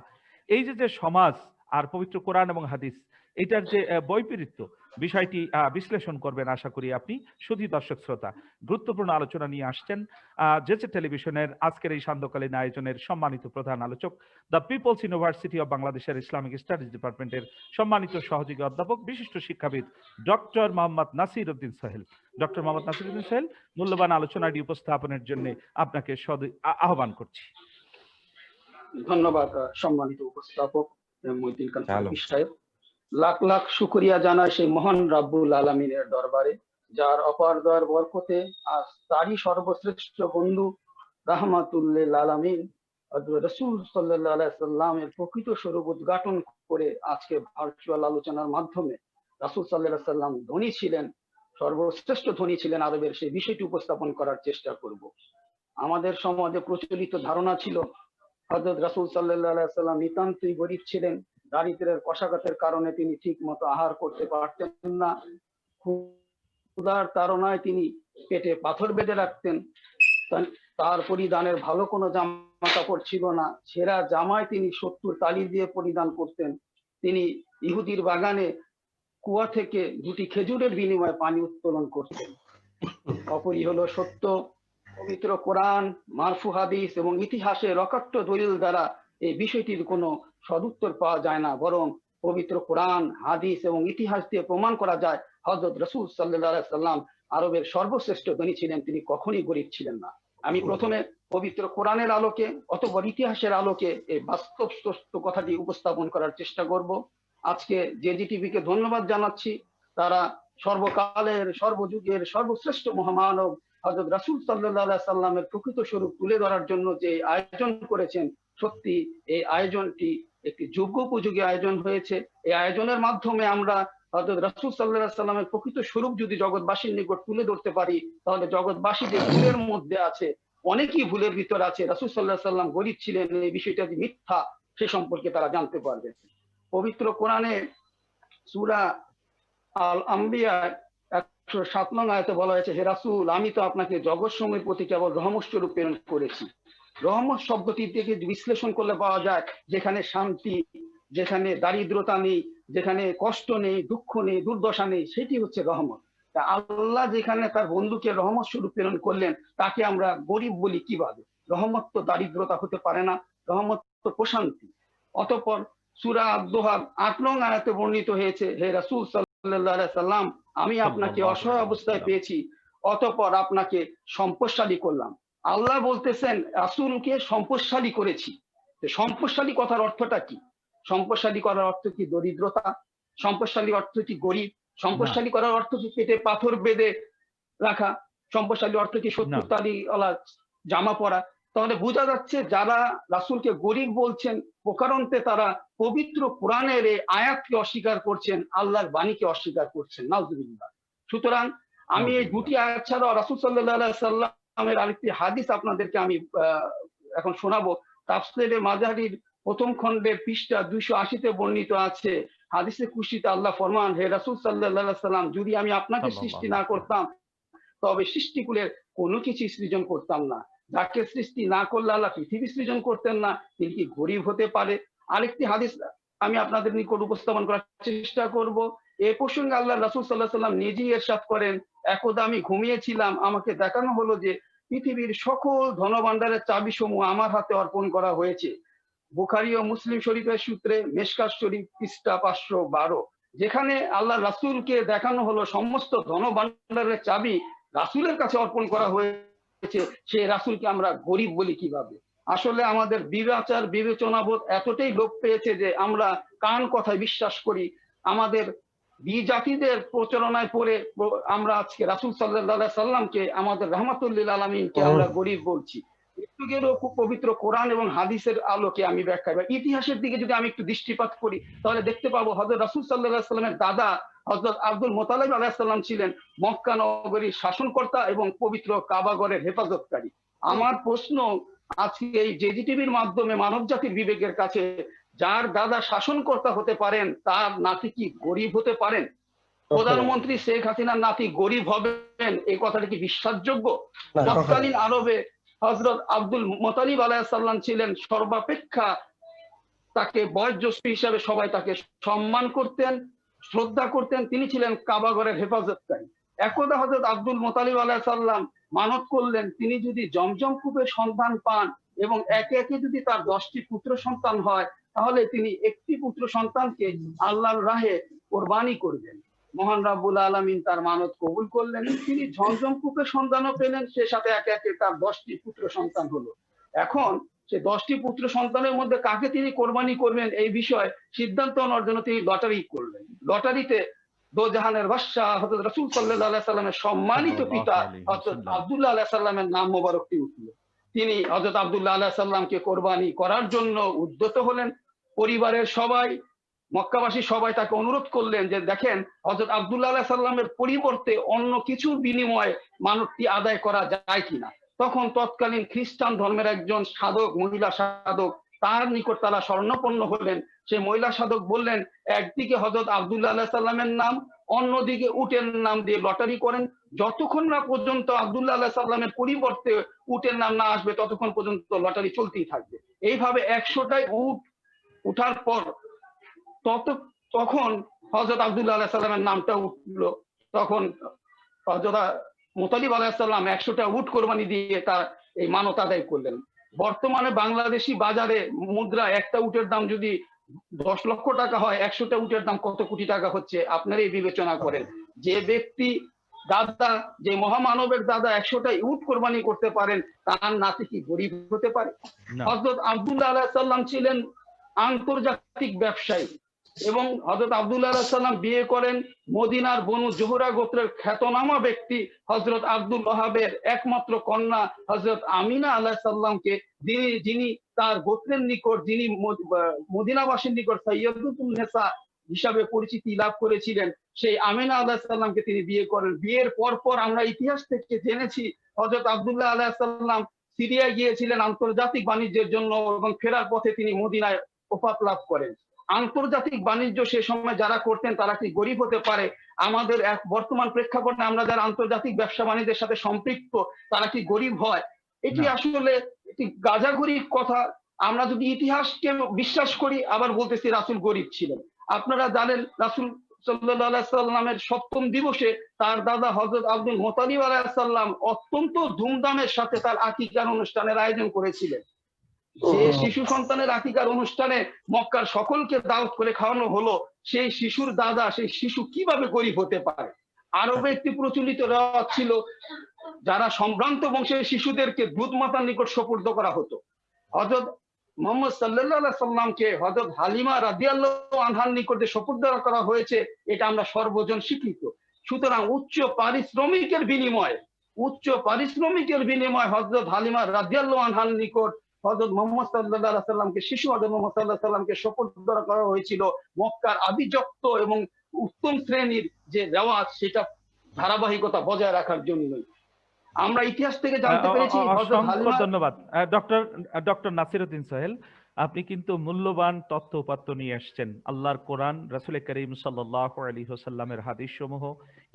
এই যে সমাজ আর পবিত্র কোরআন এবং হাদিস, এটার যে বৈপরীত্য, বিষয়টি বিশ্লেষণ করবেন আশা করি আপনি। শুধু দর্শক শ্রোতা, গুরুত্বপূর্ণ আলোচনা নিয়ে আসছেন যে টেলিভিশনের আজকের এই সান্ধ্যকালীন আয়োজনের সম্মানিত প্রধান আলোচক, দ্য পিপলস ইউনিভার্সিটি অব বাংলাদেশের ইসলামিক স্টাডিজ ডিপার্টমেন্টের সম্মানিত সহযোগী অধ্যাপক, বিশিষ্ট শিক্ষাবিদ ডক্টর মোহাম্মদ নাসিরউদ্দিন সোহেল। ডক্টর মোহাম্মদ নাসিরউদ্দিন সোহেল, মূল্যবান আলোচনাটি উপস্থাপনের জন্য আপনাকে আহ্বান করছি। ধন্যবাদ সম্মানিত উপস্থাপক মহিউদ্দিন খান ফারুকী সাহেব। লাখ লাখ শুকরিয়া জানাই সেই মহান রাব্বুল আলামিনের দরবারে, যার অপার দয়ার বরকতে আজ তারই সর্বশ্রেষ্ঠ বন্ধু রাহমাতুল লিল আলামিন হযরত রাসূল সাল্লাল্লাহু আলাইহি সাল্লামের প্রকৃত স্বরূপ উদ্ঘাটন করে আজকে ভার্চুয়াল আলোচনার মাধ্যমে রাসূল সাল্লাল্লাহু আলাইহি সাল্লাম ধনী ছিলেন, সর্বশ্রেষ্ঠ ধনী ছিলেন আরবের, সেই বিষয়টি উপস্থাপন করার চেষ্টা করব। আমাদের সমাজে প্রচলিত ধারণা ছিল হযরত রাসূল সাল্লাল্লাহু আলাইহি সাল্লাম নিতান্তই গরীব ছিলেন, দারিদ্র্যের কষাঘাতের কারণে তিনি ঠিক মতো আহার করতে পারতেন না, ক্ষুধার তাড়নায় তিনি পেটে পাথর বেঁধে রাখতেন, তার পরিধানের ভালো কোনো জামা কাপড় ছিল না, ছেঁড়া জামায় তিনি 70 তালি দিয়ে পরিধান করতেন, তিনি ইহুদির বাগানে কুয়া থেকে 2টি খেজুরের বিনিময়ে পানি উত্তোলন করতেন। অপরই হলো সত্য, পবিত্র কোরআন, মারফু হাদিস এবং ইতিহাসের অকাট্য দলিল দ্বারা এই বিষয়টির কোনো সদুত্তর পাওয়া যায় না, বরং পবিত্র কোরআন, হাদিস এবং ইতিহাস দিয়ে প্রমাণ করা যায় হযরত রাসূল সাল্লাল্লাহু আলাইহি সাল্লাম আরবের সর্বশ্রেষ্ঠ ধনী ছিলেন, তিনি কখনই গরিব ছিলেন না। আমি প্রথমে পবিত্র কোরআনের আলোকে অতঃপর ইতিহাসের আলোকে এই বাস্তব সত্য কথাটি উপস্থাপন করার চেষ্টা করব। আজকে জেজিটিভিকে ধন্যবাদ জানাচ্ছি, তারা সর্বকালের সর্বযুগের সর্বশ্রেষ্ঠ মহামানব হযরত রাসূল সাল্লাল্লাহু আলাইহি সাল্লামের প্রকৃত স্বরূপ তুলে ধরার জন্য যে আয়োজন করেছেন, সত্যি এই আয়োজনটি একটি যুগোপযোগী আয়োজন হয়েছে। এই আয়োজনের মাধ্যমে আমরা হযরত রাসূল সাল্লাল্লাহু আলাইহি সাল্লামের প্রকৃত স্বরূপ যদি জগৎবাসীর নিকট তুলে ধরতে পারি, তাহলে জগৎবাসী যে ভুলের মধ্যে আছে, অনেকেই ভুলের ভিতর আছে, রাসূল সাল্লাল্লাহু আলাইহি সাল্লাম গরিব ছিলেন এই বিষয়টা যে মিথ্যা সে সম্পর্কে তারা জানতে পারবে। পবিত্র কোরআনে সূরা আল আম্বিয়া 107 নং আয়াতে বলা হয়েছে, হে রাসূল, আমি তো আপনাকে জগৎ সমূহের প্রতি কেবল রহমত স্বরূপ প্রেরণ করেছি। রহমত শব্দটি থেকে বিশ্লেষণ করলে পাওয়া যায় যেখানে শান্তি, যেখানে দারিদ্রতা নেই, যেখানে কষ্ট নেই, দুঃখ নেই, দুর্দশা নেই, সেটি হচ্ছে রহমত। তা আল্লাহ যেখানে তার বন্ধুকে রহমত স্বরূপ প্রেরণ করলেন, তাকে আমরা গরিব বলি কিভাবে? রহমত তো দারিদ্রতা হতে পারে না, রহমত তো প্রশান্তি। অতঃপর সূরা আদ-দোহার 8 নং আয়াতে বর্ণিত হয়েছে, হে রাসূল সাল্লাল্লাহু আলাইহি সাল্লাম, আমি আপনাকে অসহায় অবস্থায় পেয়েছি, অতঃপর আপনাকে সম্পদশালী করলাম। আল্লাহ বলতেছেন রাসূলকে সম্পদশালী করেছি। সম্পদশালী কথার অর্থটা কি? সম্পদশালী করার অর্থ কি দরিদ্রতা? সম্পদশালী অর্থ কি গরিব? সম্পদশালী করার অর্থ কি পেটে পাথর বেঁধে রাখা? সম্পদশালী অর্থ কি 70 তালিওয়ালা জামা পরা? তাহলে বোঝা যাচ্ছে যারা রাসূলকে গরিব বলছেন, প্রকারান্তে তারা পবিত্র কোরআনের এই আয়াতকে অস্বীকার করছেন, আল্লাহর বাণীকে অস্বীকার করছেন। নাউজুবিল্লাহ। সুতরাং আমি এই দুটি আয়াত ছাড়াও রাসূল সাল্লাল্লাহু আলাইহি সাল্লামের আরেকটি হাদিস আপনাদেরকে আমি এখন শোনাবো। তাফসীরে মাজারির প্রথম খণ্ডের পৃষ্ঠা 280-তে বর্ণিত আছে। হাদিসে কুদসিতে আল্লাহ ফরমান, হে রাসূল সাল্লাল্লাহু আলাইহি সাল্লাম, যদি আমি আপনাকে সৃষ্টি না করতাম তবে সৃষ্টিকুলের কোনো কিছু সৃজন করতাম না। যাকে সৃষ্টি না করলে আল্লাহ পৃথিবী সৃজন করতেন না, তিনি কি গরিব হতে পারে? আরেকটি হাদিস আমি আপনাদের নিকট উপস্থাপন করার চেষ্টা করব। এ প্রসঙ্গে আল্লাহ রাসূল সাল্লাল্লাহু আলাইহি সাল্লাম নিজেই ইরশাদ করেন, একদা আমি ঘুমিয়েছিলাম, আমাকে দেখানো হলো যে পৃথিবীর সকল ধনভাণ্ডারের চাবিসমূহ আমার হাতে অর্পণ করা হয়েছে। বুখারী ও মুসলিম শরীফের সূত্রে মেশকাত শরীফ পৃষ্ঠা 512, যেখানে আল্লাহ রাসূলকে দেখানো হলো সমস্ত ধনভাণ্ডারের চাবি রাসূলের কাছে অর্পণ করা হয়েছে, সে রাসূলকে আমরা গরিব বলি কিভাবে? আসলে আমাদের বিবেচার বিবেচনাবোধ এতটাই লোপ পেয়েছে যে আমরা কান কথায় বিশ্বাস করি। আমাদের বিজাতিদের প্রচারণায় পড়ে আমরা আজকে রাসূল সাল্লাল্লাহু আলাইহি সাল্লামকে, আমাদের রাহমাতুল লিল আলামিনকে আমরা গরিব বলছি। যুগেরও খুব পবিত্র কোরআন এবং হাদিসের আলোকে আমি ব্যাখ্যা বা ইতিহাসের দিকে যদি আমি একটু দৃষ্টিপাত করি, তাহলে দেখতে পাবো হযরত রাসূল সাল্লাল্লাহু আলাইহি সাল্লামের দাদা হযরত আব্দুল মুত্তালিব আলাইহিস সালাম ছিলেন মক্কা নগরীর শাসনকর্তা এবং পবিত্র কাবাঘরের হেফাজতকারী। আমার প্রশ্ন আজকে এই জেজিটিভির মাধ্যমে মানব জাতির বিবেকের কাছে, যার দাদা শাসনকর্তা হতে পারেন, তার নাতি কি গরিব হতে পারেন? প্রধানমন্ত্রী শেখ হাসিনার নাতি গরিব হবেন, এই কথাটা কি বিশ্বাসযোগ্য? তৎকালীন আরবে হযরত আব্দুল মুত্তালিব আলাইহিস সালাম ছিলেন সর্বাপেক্ষা, তাকে বয়োজ্যেষ্ঠ হিসাবে সবাই তাকে সম্মান করতেন, শ্রদ্ধা করতেন। তিনি ছিলেন কাবাঘরের হেফাজতকারী। একদা হযরত আব্দুল মুত্তালিব আলাইহিস সালাম মানত করলেন, তিনি যদি জমজম কূপের সন্ধান পান এবং একে একে যদি তার 10টি পুত্র সন্তান হয়, তাহলে তিনি একটি পুত্র সন্তানকে আল্লাহর রাহে কোরবানি করবেন। মহান রাব্বুল আলামিন তার মানত কবুল করলেন, তিনি জমজম কূপের সন্ধানও পেলেন, সে সাথে একে একে তার 10টি পুত্র সন্তান হলো। এখন সে 10টি পুত্র সন্তানের মধ্যে কাকে তিনি কোরবানি করবেন এই বিষয়ে সিদ্ধান্ত নেওয়ার জন্য তিনি লটারি করলেন। লটারিতে দোজাহানের বাদশাহ হযরত রাসূল সাল্লাল্লাহু আলাইহি সাল্লামের সম্মানিত পিতা হযরত আব্দুল্লাহ আলাইহিস সাল্লামের নাম মোবারকটি উঠল। তিনি হযরত আব্দুল্লাহ আলাইহিস সাল্লামকে কোরবানি করার জন্য উদ্যত হলেন। পরিবারের সবাই, মক্কাবাসী সবাই তাকে অনুরোধ করলেন যে দেখেন, হযরত আব্দুল্লাহ আলাইহিস সাল্লামের পরিবর্তে অন্য কিছুর বিনিময়ে মানতটি আদায় করা যায় কিনা। তখন তৎকালীন খ্রিস্টান ধর্মের একজন সাধক, মহিলা সাধক, তার নিকট তারা শরণাপন্ন হলেন। সেই মহিলা সাধক বললেন, একদিকে হযরত আব্দুল্লাহ আলাইহিস সাল্লামের নাম, অন্যদিকে উটের নাম দিয়ে লটারি করেন। যতক্ষণ না পর্যন্ত আব্দুল্লাহ আলাইহিস সাল্লামের পরিবর্তে উটের নাম না আসবে, ততক্ষণ পর্যন্ত লটারি চলতেই থাকবে। এইভাবে 100টাই উট উঠার পর তখন হযরত আব্দুল্লাহ আলাইহিস সাল্লামের নামটা উঠলো। তখন হযরত মুত্তালিব আলাইহিস সাল্লাম 100টা উট কোরবানি দিয়ে তার এই মানত আদায় করলেন। বর্তমানে বাংলাদেশি বাজারে মুদ্রা একটা উটের দাম যদি 10 লক্ষ টাকা হয়, 100টা উটের দাম কত কোটি টাকা হচ্ছে আপনারাই বিবেচনা করেন। যে ব্যক্তি দাদা, যে মহামানবের দাদা 100টা উট কোরবানি করতে পারেন, তার নাতি কি গরিব হতে পারে? না। হযরত আব্দুল্লাহ আলাইহিস সালাম ছিলেন আন্তর্জাতিক ব্যবসায়ী, এবং হযরত আব্দুল্লাহ আলাইহিস সালাম বিয়ে করেন মদিনার বনু জোহরা গোত্রের খ্যাতনামা ব্যক্তি হযরত আব্দুল ওয়াহাবের একমাত্র কন্যা হযরত আমিনা আলাইহিস সালামকে, যিনি তার গোত্রের নিকট, যিনি মদিনাবাসীর নিকট সাইয়্যিদাতুন নেসা হিসাবে পরিচিতি লাভ করেছিলেন, সেই আমিনা আলাইহিস সালামকে তিনি বিয়ে করেন। বিয়ের পর আমরা ইতিহাস থেকে জেনেছি হযরত আব্দুল্লাহ আলাইহিস সালাম সিরিয়া গিয়েছিলেন আন্তর্জাতিক বাণিজ্যের জন্য, এবং ফেরার পথে তিনি মদিনায় ওফাত লাভ করেন। আন্তর্জাতিক বাণিজ্য সে সময় যারা করতেন তারা কি গরিব হতে পারে? আমাদের এক বর্তমান প্রেক্ষাপটে আমরা যারা আন্তর্জাতিক ব্যবসা বাণিজ্যের সাথে সম্পৃক্ত, তারা কি গরিব হয়? এটি না। আসলে একটি গাঁজাখুরির কথা। আমরা যদি ইতিহাসকে বিশ্বাস করি, আবার বলতেছি রাসূল গরিব ছিলেন। আপনারা জানেন রাসূল সাল্লাল্লাহু আলাইহি সাল্লামের ৭ম দিবসে তার দাদা হযরত আব্দুল মুত্তালিব আলাইহিস সালাম অত্যন্ত ধুমধামের সাথে তার আকিকার অনুষ্ঠানের আয়োজন করেছিলেন। যে শিশু সন্তানের আকিকার অনুষ্ঠানে মক্কার সকলকে দাওয়াত করে খাওয়ানো হলো, সেই শিশুর দাদা, সেই শিশু কিভাবে গরিব হতে পারে? আরবে একটি প্রচলিত রেওয়াজ ছিল, যারা সম্ভ্রান্ত বংশের শিশুদেরকে দুধ মাতার নিকট সোপর্দ করা হতো। হযরত মুহাম্মদ সাল্লাল্লাহু আলাইহি সাল্লামকে হযরত হালিমা রাদিয়াল্লাহু আনহার নিকট যে সোপর্দ করা হয়েছে, এটা আমরা সর্বজন স্বীকৃত। সুতরাং উচ্চ পারিশ্রমিকের বিনিময়ে হযরত হালিমা রাদিয়াল্লাহু আনহার নিকট হযরত মুহাম্মদ সাল্লাল্লাহু আলাইহি সাল্লামকে, শিশু হযরত মুহাম্মদ সাল্লাল্লাহু আলাইহি সাল্লামকে সোপর্দ করা হয়েছিল মক্কার আভিজাত্য এবং উত্তম শ্রেণীর যে রেওয়াজ, সেটা ধারাবাহিকতা বজায় রাখার জন্যই। আমরা ইতিহাস থেকে জানতে পেরেছি হযরত অসংখ্য হালিমা। ধন্যবাদ ডক্টর নাসিরউদ্দিন সোহেল। আপনি কিন্তু মূল্যবান তথ্য উপাত্ত নিয়ে এসেছেন। আল্লাহর কোরআন, রাসূল করিম সাল্লাল্লাহু আলাইহি ওয়াসাল্লামের হাদিস সমূহ,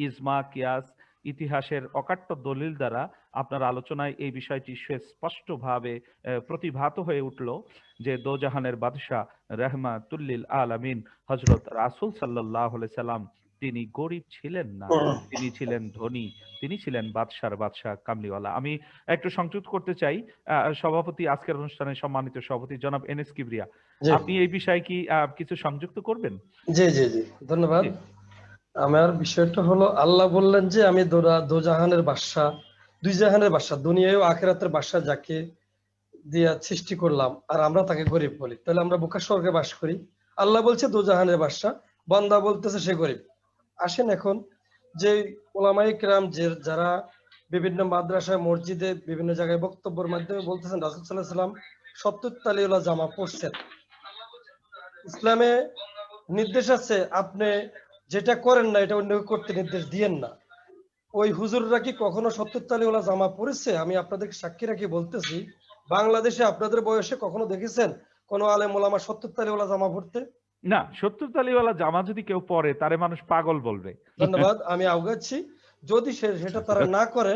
ইজমা, কিয়াস, ইতিহাসের অকাট্য দলিল দ্বারা আপনার আলোচনায় এই বিষয়টি স্পষ্টভাবে প্রতিভাত হয়ে উঠল যে দোজাহানের বাদশাহ রাহমাতুল লিল আলামিন হযরত রাসূল সাল্লাল্লাহু আলাইহি সাল্লাম তিনি গরিব ছিলেন না, তিনি ছিলেন ধনী, তিনি ছিলেন বাদশাহ কামলিওয়ালা। আমি একটু সংযুক্ত করতে চাই সভাপতি, আজকের অনুষ্ঠানের সম্মানিত সভাপতি জনাব এনএস কিবরিয়া, জি আপনি এই বিষয়ে কি কিছু সংযুক্ত করবেন? জি জি জি ধন্যবাদ। জি। আমার বিষয়টা হলো, আল্লাহ বললেন যে আমি দোজাহানের বাদশা, দুই জাহানের বাদশা, দুনিয়ায় ও আখিরাতের বাদশা যাকে দিয়া সৃষ্টি করলাম, আর আমরা তাকে গরিব বলি। তাহলে আমরা বোকা স্বর্গে বাস করি। আল্লাহ বলছে দোজাহানের বাদশা, বান্দা বলতেছে সে গরিব। আসেন এখন যে ওলামায়ে কেরাম যারা বিভিন্ন মাদ্রাসায়, মসজিদে, বিভিন্ন জায়গায় বক্তব্যের মাধ্যমে বলতেছেন রাসূল সাল্লাল্লাহু আলাইহি সাল্লাম ৭০ তালিওয়ালা জামা পরছেন। ইসলামে নির্দেশ আছে, আপনি যেটা করেন না এটা অন্য করতে নির্দেশ দিয়েন না। ওই হুজুররা কি কখনো ৭০ তালিওয়ালা জামা পরেছে? আমি আপনাদেরকে সাক্ষী রাখি বলতেছি, বাংলাদেশে আপনাদের বয়সে কখনো দেখেছেন কোন আলেম ওলামা ৭০ তালিওয়ালা জামা পরতে? না, ৭০ তালিওয়ালা জামা যদি কেউ পরে তারে মানুষ পাগল বলবে। ধন্যবাদ, আমি আওগাচ্ছি। যদি সেটা তারা না করে,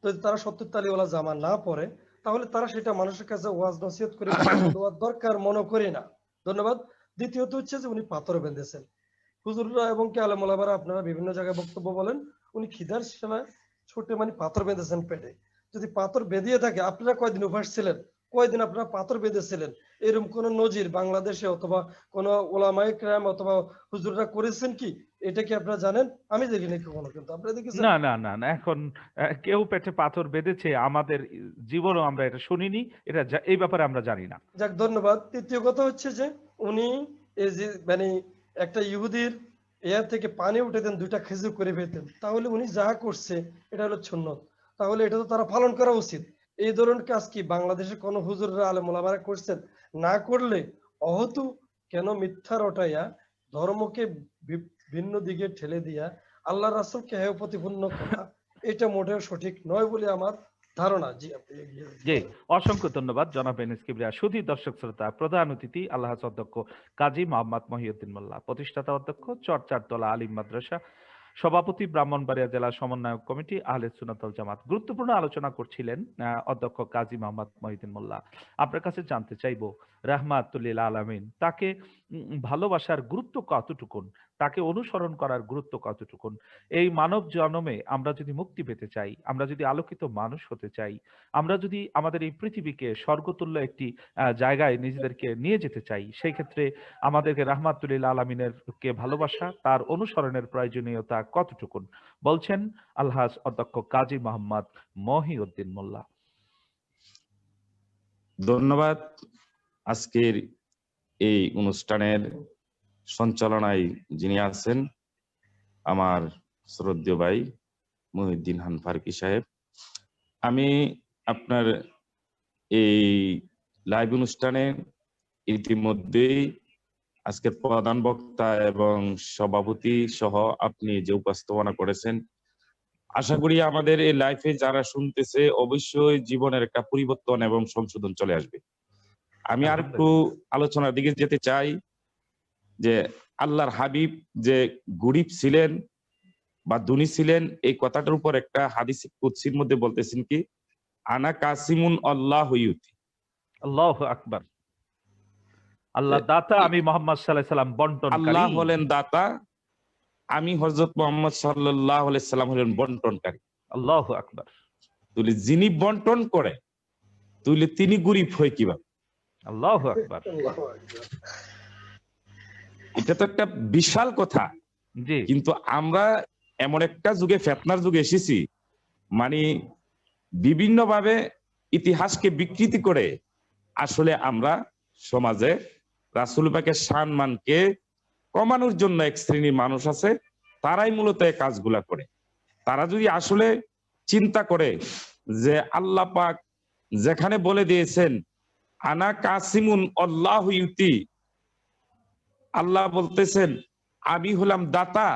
যদি তারা ৭০ তালিওয়ালা জামা না পরে, তাহলে তারা সেটা মানুষের কাছে ওয়াজ নসিহত করে দেওয়ার দরকার মনে করি না। ধন্যবাদ। দ্বিতীয়ত হচ্ছে যে উনি পাথর বেঁধেছেন। হুজুররা এবং কি আলেম ওলামারা আপনারা বিভিন্ন জায়গায় বক্তব্য বলেন, উনি খিদার সময় ছোটে মানে পাথর বেঁধেছেন পেটে। যদি পাথর বেঁধিয়ে থাকে, আপনারা কয়দিন উপবাস ছিলেন? কয়দিন আপনারা পাথর বেঁধেছিলেন? এরকম কোন নজির বাংলাদেশে অথবা কোন ওলামায়ে কেরাম অথবা হুজুররা করেছেন কি? এটা কি আপনারা জানেন? আমি দেখিনি কখনো, কিন্তু আপনারা দেখেছেন? না না না না, এখন কেউ পেটে পাথর বেঁধেছে আমাদের জীবনও আমরা এটা শুনিনি, এটা এই ব্যাপারে আমরা জানি না। যাক, ধন্যবাদ। তৃতীয় কথা হচ্ছে যে উনি এই যে মানে একটা ইহুদির এর থেকে পানি উঠে দেন, 2টা খেজুর করে পেতেন, তাহলে উনি যা করছে এটা হলো সুন্নত, তাহলে এটা তো তারা পালন করা উচিত। এই ধরনের কাজ কি বাংলাদেশে কোন হুজুররা আলেম ওলামারা করছেন? না করলে অহতু কেন মিথ্যা রটাইয়া ধর্মকে ভিন্ন দিকে ঠেলে দিয়া আল্লাহ রাসূলকে হেয় প্রতিপন্ন করা, এটা মোটেও সঠিক নয় বলে আমার ধারণা। জি, আপনি এগিয়ে যান। জি, অসংখ্য ধন্যবাদ জনাব এনএস কিবরিয়া। সুধী দর্শক শ্রোতা, প্রধান অতিথি আল্লাহ অধ্যক্ষ কাজী মোহাম্মদ মহিউদ্দিন মোল্লা, প্রতিষ্ঠাতা অধ্যক্ষ চরচারতলা আলিম মাদ্রাসা, সভাপতি ব্রাহ্মণবাড়িয়া জেলা সমন্বয়ক কমিটি আহলে সুন্নাত ওয়াল জামাত। গুরুত্বপূর্ণ আলোচনা করছিলেন অধ্যক্ষ কাজী মোহাম্মদ মহিউদ্দিন মোল্লা। আপনার কাছে জানতে চাইবো, রাহমাতুল লিল আলামিন তাকে ভালোবাসার গুরুত্ব কতটুকুন, তাকে অনুসরণ করার গুরুত্ব কতটুকুন। এই মানব জন্মে আমরা যদি মুক্তি পেতে চাই, আমরা যদি আলোকিত মানুষ হতে চাই, আমরা যদি আমাদের এই পৃথিবীকে স্বর্গতুল্য একটি জায়গায় নিজেদেরকে নিয়ে যেতে চাই, সেই ক্ষেত্রে আমাদেরকে রাহমাতুল লিল আলামিনের কে ভালোবাসা, তার অনুসরণের প্রয়োজনীয়তা কতটুকুন, বলছেন আলহাজ অধ্যক্ষ কাজী মোহাম্মদ মহিউদ্দিন মোল্লা। ধন্যবাদ। আজকের এই অনুষ্ঠানের সঞ্চালনায় যিনি আছেন আমার শ্রদ্ধেয় ভাই মহিউদ্দিন খান ফারুকী সাহেব। আমি আপনার এই লাইভ অনুষ্ঠানে ইতিমধ্যেই আজকের প্রধান বক্তা এবং সভাপতি সহ আপনি যে উপস্থাপনা করেছেন, আশা করি আমাদের এই লাইফে যারা শুনতেছে অবশ্যই জীবনের একটা পরিবর্তন এবং সংশোধন চলে আসবে। আমি আর একটু আলোচনার দিকে যেতে চাই যে আল্লাহর হাবিব যে গরিব ছিলেন বা ধনী ছিলেন, এই কথাটার উপর একটা হাদিস কুদসির মধ্যে বলতেছেন কি, আনা কাসিমুন আল্লাহু ইউতি। আল্লাহু আকবার। আল্লাহ দাতা, আমি মুহাম্মদ সাল্লাল্লাহু আলাইহি সাল্লাম বন্টনকারী। আল্লাহ হলেন দাতা, আমি হযরত মুহাম্মদ সাল্লাল্লাহু আলাইহি সাল্লাম হলেন বন্টনকারী। আল্লাহু আকবার। তুই যিনি বন্টন করে তুই তিনি গরিব হয় কিভাবে? আল্লাহু আকবার। এটা তো একটা বিশাল কথা। জি, কিন্তু আমরা এমন একটা যুগে, ফেতনার যুগে এসেছি, মানে বিভিন্নভাবে ইতিহাসকে বিকৃতি করে আসলে আমরা সমাজে রাসূল পাকের সম্মানকে কমানোর জন্য এক শ্রেণীর মানুষ আছে, তারাই মূলত এই কাজগুলা করে। তারা যদি আসলে চিন্তা করে যে আল্লাহ পাক যেখানে বলে দিয়েছেন আনা কাসিমুন আল্লাহু ইউতি, আল্লাহ বলতেছেন আমি হলাম দাতা,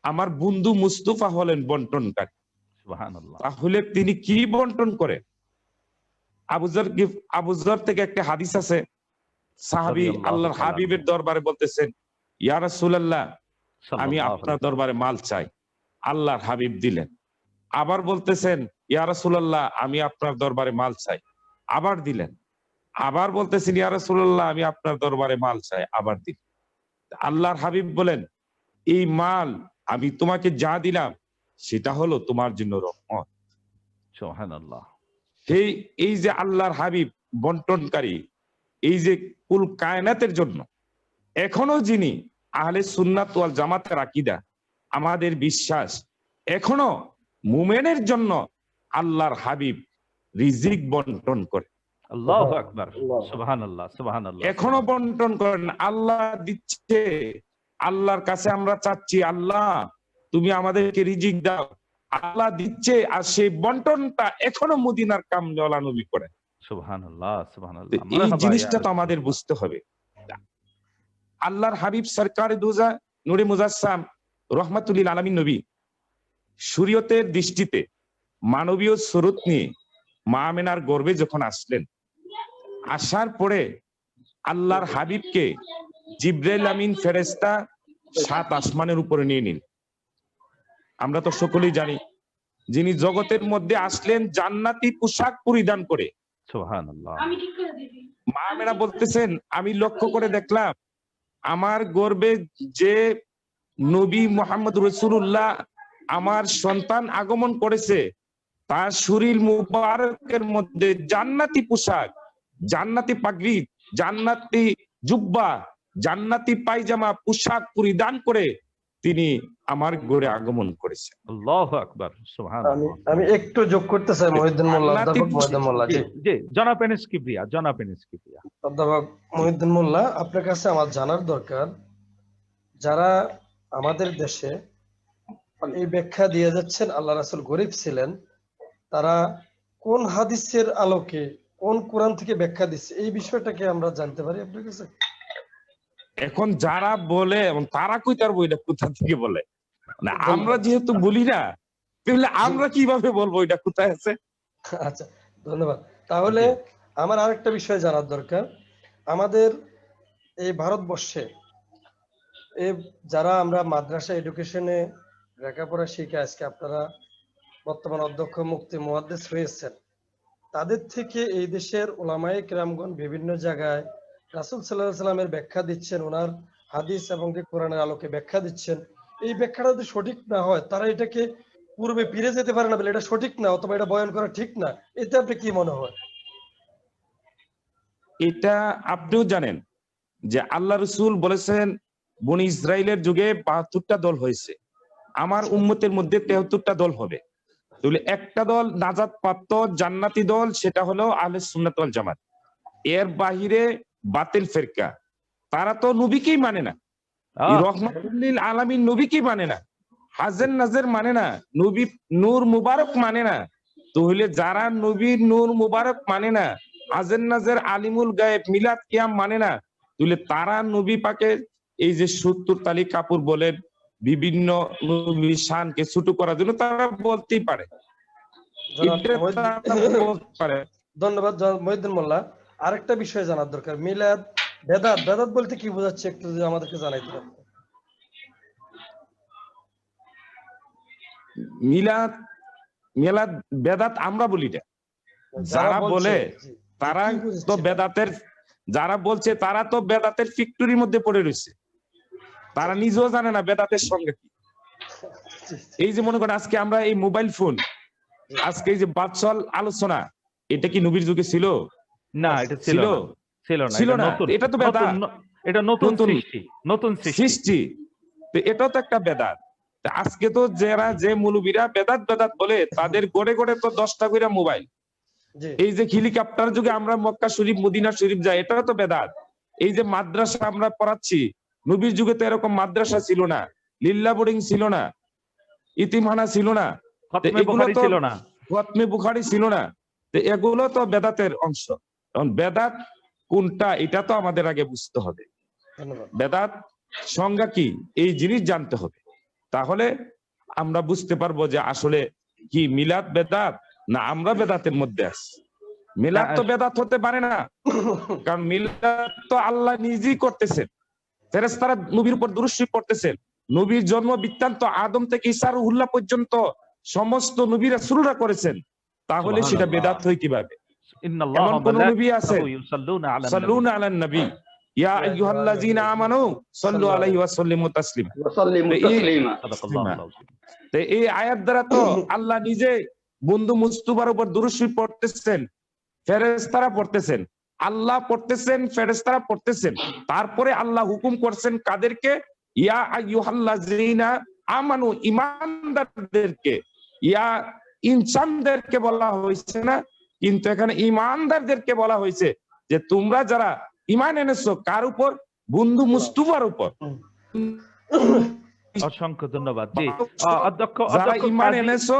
আমার বন্ধু মুস্তাফা হলেন বন্টনকারী, সুবহানাল্লাহ। তাহলে তিনি কি বন্টন করে? আবু যর থেকে একটা হাদিস আছে, সাহাবী আল্লাহর হাবিবের দরবারে বলতেছেন ইয়া রাসূলুল্লাহ, আমি আপনার দরবারে মাল চাই। আল্লাহর হাবিব দিলেন। আবার বলতেছেন ইয়া রাসূলুল্লাহ, আমি আপনার দরবারে মাল চাই। আবার দিলেন। আবার বলতেছেন ইয়া রাসূলুল্লাহ, আমি আপনার দরবারে মাল চাই। আবার দিলেন। আল্লাহর হাবিব বলেন এই মাল আমি তোমাকে যা দিলাম সেটা হলো তোমার জন্য রহমত। সুবহানাল্লাহ। এই যে আল্লাহর হাবিব বন্টনকারী, এই যে কুল কায়নাতের জন্য এখনো যিনি আহলে সুন্নাত ওয়াল জামাতের আকীদা, আমাদের বিশ্বাস, এখনো মুমিনের জন্য আল্লাহর হাবিব রিজিক বন্টন করে। আল্লাহু আকবার। সুবহানাল্লাহ, সুবহানাল্লাহ। এখনো বন্টন করেন। আল্লাহ দিচ্ছে, আল্লাহর কাছে আমরা চাচ্ছি আল্লাহ তুমি আমাদেরকে রিজিক দাও, আল্লাহ দিচ্ছে, আর সেই বন্টনটা এখনো মদিনার কামলিওয়ালা নবী করে। সুবহানাল্লাহ, সুবহানাল্লাহ। এই জিনিসটা তো আমাদের বুঝতে হবে। আল্লাহর হাবিব সরকারে দুজা নূরে মুজাসসাম রহমাতুল লিল আলামিন নবী শরীয়তের দৃষ্টিতে মানবীয় স্বরূপ নিয়ে মা আমেনার গর্ভে যখন আসলেন, আসার পরে আল্লাহর হাবিবকে জিবরাইল আমিন ফেরেশতা 7 আসমানের উপরে নিয়ে নিন। আমরা তো সকলেই জানি যিনি জগতের মধ্যে আসলেন জান্নাতি পোশাক পরিধান করে। সুবহানাল্লাহ। মা আমেনা বলতেছেন আমি লক্ষ্য করে দেখলাম আমার গর্ভে যে নবী মুহাম্মদ রাসূলুল্লাহ আমার সন্তান আগমন করেছে, তার শরীর মুবারকের মধ্যে জান্নাতি পোশাক, জান্নাতি পাগড়ি, জান্নাতি জুব্বা, জান্নাতি পায়জামা পোশাক পরিধান করে তিনি আমার ঘরে আগমন করেছে। আল্লাহু আকবার। সুবহানাল্লাহ। আমি একটু যোগ করতে চাই মহিউদ্দিন মোল্লা, অধ্যাপক মহিউদ্দিন মোল্লা। জি জি, জনাব এনএস কিবরিয়া, জনাব এনএস কিবরিয়া। অধ্যাপক মহিউদ্দিন মোল্লা, আপনার কাছে আমার জানার দরকার, যারা আমাদের দেশে এই ব্যাখ্যা দিয়ে যাচ্ছেন আল্লাহ রাসূল গরিব ছিলেন, তারা কোন হাদিসের আলোকে, কোন কোরআন থেকে ব্যাখ্যা দিচ্ছে, এই বিষয়টাকে আমরা জানতে পারি আপনার কাছে? এখন যারা বলে তারা কই তার বইটা কোথা থেকে বলে, না আমরা যেহেতু বলি না, তাহলে আমরা কিভাবে বলবো এটা কোথায় আছে? আচ্ছা, ধন্যবাদ। তাহলে আমার আরেকটা বিষয় জানার দরকার, আমাদের এই ভারতবর্ষে যারা আমরা মাদ্রাসা এডুকেশনে লেখাপড়া শিখে আজকে আপনারা বর্তমান অধ্যক্ষ মুফতি মুহাদ্দিস হয়েছেন, তাদের থেকে এই দেশের উলামায়ে কেরামগণ বিভিন্ন জায়গায় রাসূল সাল্লাল্লাহু আলাইহি সাল্লামের ব্যাখ্যা দিচ্ছেন, ওনার হাদিস এবং কি কোরআনের আলোকে ব্যাখ্যা দিচ্ছেন, এই ব্যাখ্যাটা যদি সঠিক না হয় তারা এটাকে পূর্বে ফিরে যেতে পারে না বলে এটা সঠিক না অথবা এটা বয়ান করা ঠিক না, এতে আপনি কি মনে হয়? এটা আপনিও জানেন যে আল্লাহ রসুল বলেছেন বনি ইসরায়েলের যুগে ৭২টা দল হয়েছে, আমার উম্মতের মধ্যে ৭৩টা দল হবে। তাহলে একটা দল নাজাত প্রাপ্ত জান্নাতি দল, সেটা হলো আহলে সুন্নাত ওয়াল জামাত। এর বাহিরে বাতিল ফিরকা, তারা তো নবীকেই মানে না, এই রহমাতুল লিল আলামিন নবীকেই মানে না, হাজের নাজের মানে না, নবী নূর মুবারক মানে না। তাহলে যারা নবীর নূর মুবারক মানে না, হাজের নাজের আলিমুল গায়েব মিলাদ কিয়াম মানে না, তাহলে তারা নবী পাকে এই যে ৭০ তালি কাপুর বলেন, বিভিন্ন নবীর শানকে ছোট করার জন্য তারা বলতেই পারে, জনাব এটা তারা বলতে পারে। ধন্যবাদ জনাব মহিউদ্দিন মোল্লা। আরেকটা বিষয় জানার দরকার, মিলাদ বেদাত, বেদাত বলতে কি বোঝাচ্ছে একটু যদি আমাদেরকে জানাইতে পারেন। মিলাদ মিলাদ বেদাত আমরা বলি না, যারা বলে তারা তো বেদাতের, যারা বলছে তারা তো বেদাতের ফ্যাক্টরির মধ্যে পড়ে রয়েছে, তারা নিজেও জানে না বেদাতের সঙ্গে কি। এই যে মনে করেন আজকে আমরা এই মোবাইল ফোন, আজকে এই যে বাদশাল আলোচনা, এটা কি নবীর যুগে ছিল? না, এটা ছিল না, ছিল না, এটা তো বেদাত, এটা নতুন সৃষ্টি। তো এটাও তো একটা বেদাত। আজকে তো যারা যে মুলুবীরা বেদাত বেদাত বলে, তাদের গড়ে গড়ে তো 10টা করে মোবাইল। এই যে হেলিকপ্টার যুগে আমরা মক্কা শরীফ মদিনা শরীফ যাই, এটাও তো বেদাত। এই যে মাদ্রাসা আমরা পড়াচ্ছি, নবীর যুগে তো এরকম মাদ্রাসা ছিল না, লিল্লা বোর্ডিং ছিল না, ইতিমখানা ছিল না, খতমে বুখারী ছিল না। তো এগুলো তো বেদাতের অংশ। কারণ বেদাত কোনটা এটা তো আমাদের আগে বুঝতে হবে, বেদাত সংজ্ঞা কি এই জিনিস জানতে হবে, তাহলে আমরা বুঝতে পারবো যে আসলে কি মিলাদ বেদাত না আমরা বেদাতের মধ্যে আছি। মিলাদ তো বেদাত হতে পারে না, কারণ মিলাদ তো আল্লাহ নিজেই করতেছেন, ফেরেশতারা নবীর উপর দুরূদ শরীফ পড়তেছেন, নবীর জন্ম বৃত্তান্ত আদম থেকে ঈসা রুহুল্লাহ পর্যন্ত সমস্ত নবী রাসূলরা করেছেন, তাহলে সেটা বেদাত হয় কিভাবে? এমন কোন নবী আছে সাল্লুনা আলান নবী ইয়া আইয়ুহাল্লাযীনা আমানু সাল্লু আলাইহি ওয়া সাল্লিমু তাসলিমা। তো এই আয়াত দ্বারা তো আল্লাহ নিজে বন্ধু মুস্তাফার উপর দুরূদ শরীফ পড়তেছেন, ফেরেশতারা পড়তেছেন, আল্লাহ পড়তেছেন, ফেরেশতারা পড়তেছেন, তারপরে আল্লাহ হুকুম করছেন কাদেরকে? ইয়া আইয়ুহাল্লাযীনা আমানু, ঈমানদারদেরকে। ইয়া ইনসানদেরকে বলা হয়েছে না, কিন্তু এখানে ঈমানদারদেরকে বলা হয়েছে যে তোমরা যারা ঈমান এনেছো কার উপর? বন্ধু মুস্তাফার উপর। অসংখ্য ধন্যবাদ। জি, যারা ঈমান এনেছো।